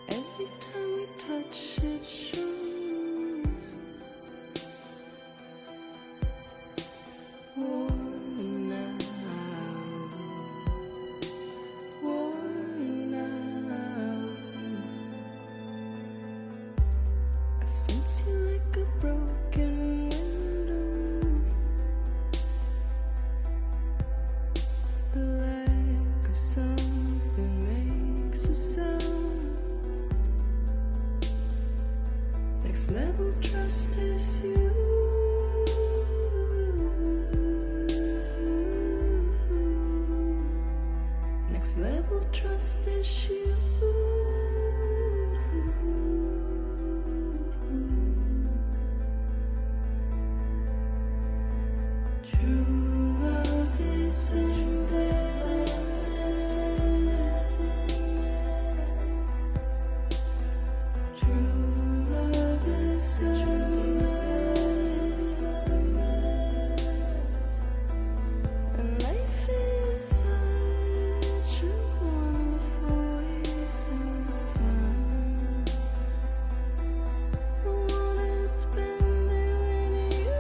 Every time we touch it shows. Worn out, worn out. I sense you like a broken window. The lack of something makes a sound. Next level trust is you. Next level trust is you. True love is endless. True love is endless. And life is such a wonderful waste of time. I wanna spend it with you.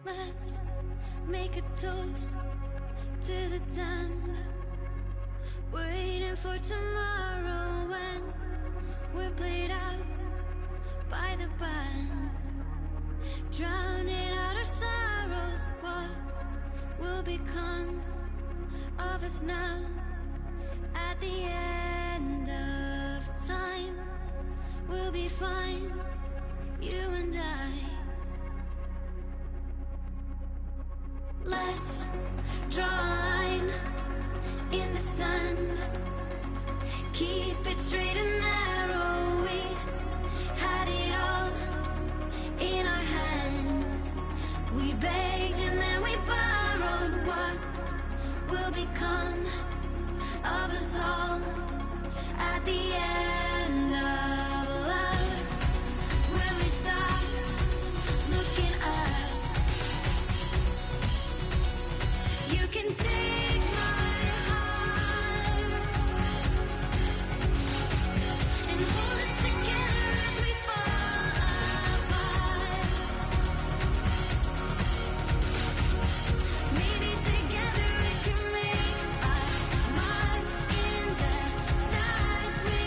Let's make a toast to the damned, waiting for tomorrow when we're played out by the band, drowning out our sorrows. What will become of us now at the end of time? We'll be fine, you and I. Let's draw a line in the sand, keep it straight and narrow. We had it all in our hands. We begged and then we borrowed. What will become of us all at the end of love? When we stopped looking up, you can take my heart and hold it together as we fall apart. Maybe together we can make a mark in the stars we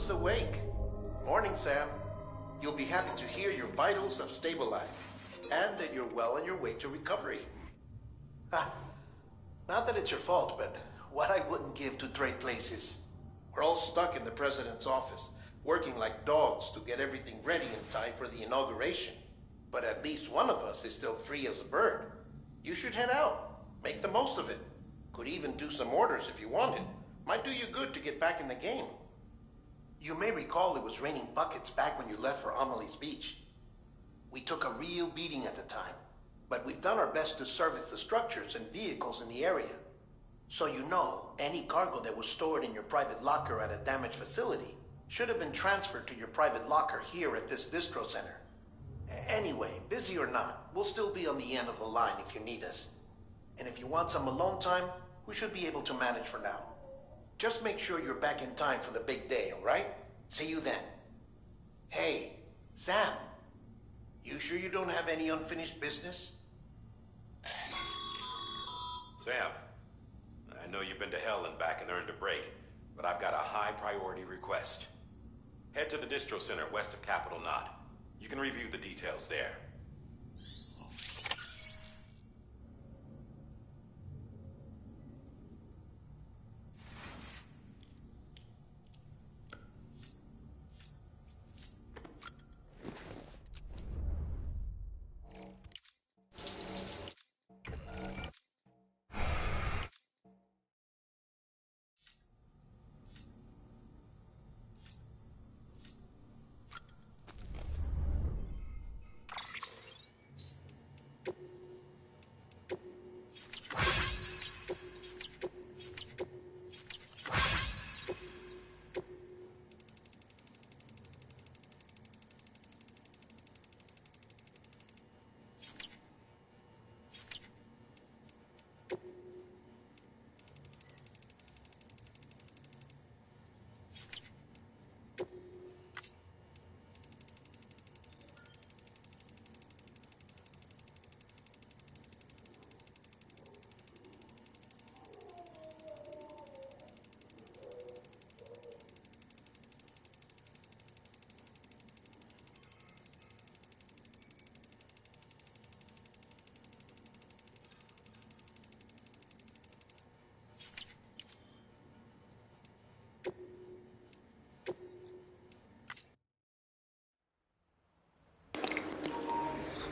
who's awake. Morning, Sam. You'll be happy to hear your vitals have stabilized, and that you're well on your way to recovery. Not that it's your fault, but what I wouldn't give to trade places. We're all stuck in the president's office, working like dogs to get everything ready in time for the inauguration. But at least one of us is still free as a bird. You should head out. Make the most of it. Could even do some orders if you wanted. Might do you good to get back in the game. You may recall it was raining buckets back when you left for Amelie's Beach. We took a real beating at the time, but we've done our best to service the structures and vehicles in the area. So you know, any cargo that was stored in your private locker at a damaged facility should have been transferred to your private locker here at this distro center. Anyway, busy or not, we'll still be on the end of the line if you need us. And if you want some alone time, we should be able to manage for now. Just make sure you're back in time for the big day, all right? See you then. Hey, Sam, you sure you don't have any unfinished business? Sam, I know you've been to hell and back and earned a break, but I've got a high priority request. Head to the distro center west of Capitol Knot. You can review the details there.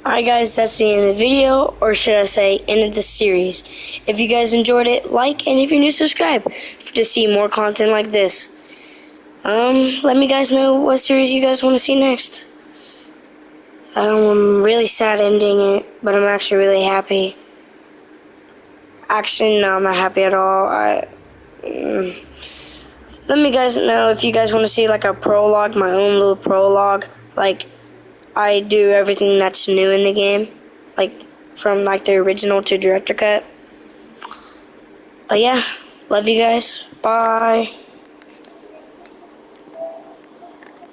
Alright guys, that's the end of the video, or should I say, end of the series. If you guys enjoyed it, like, and if you're new, subscribe to see more content like this. Let me guys know what series you guys want to see next. I'm really sad ending it, but I'm actually really happy. Actually, no, I'm not happy at all. Let me guys know if you guys want to see like a prologue, my own little prologue, like I do everything that's new in the game, like from like the original to director cut. But yeah, love you guys. Bye.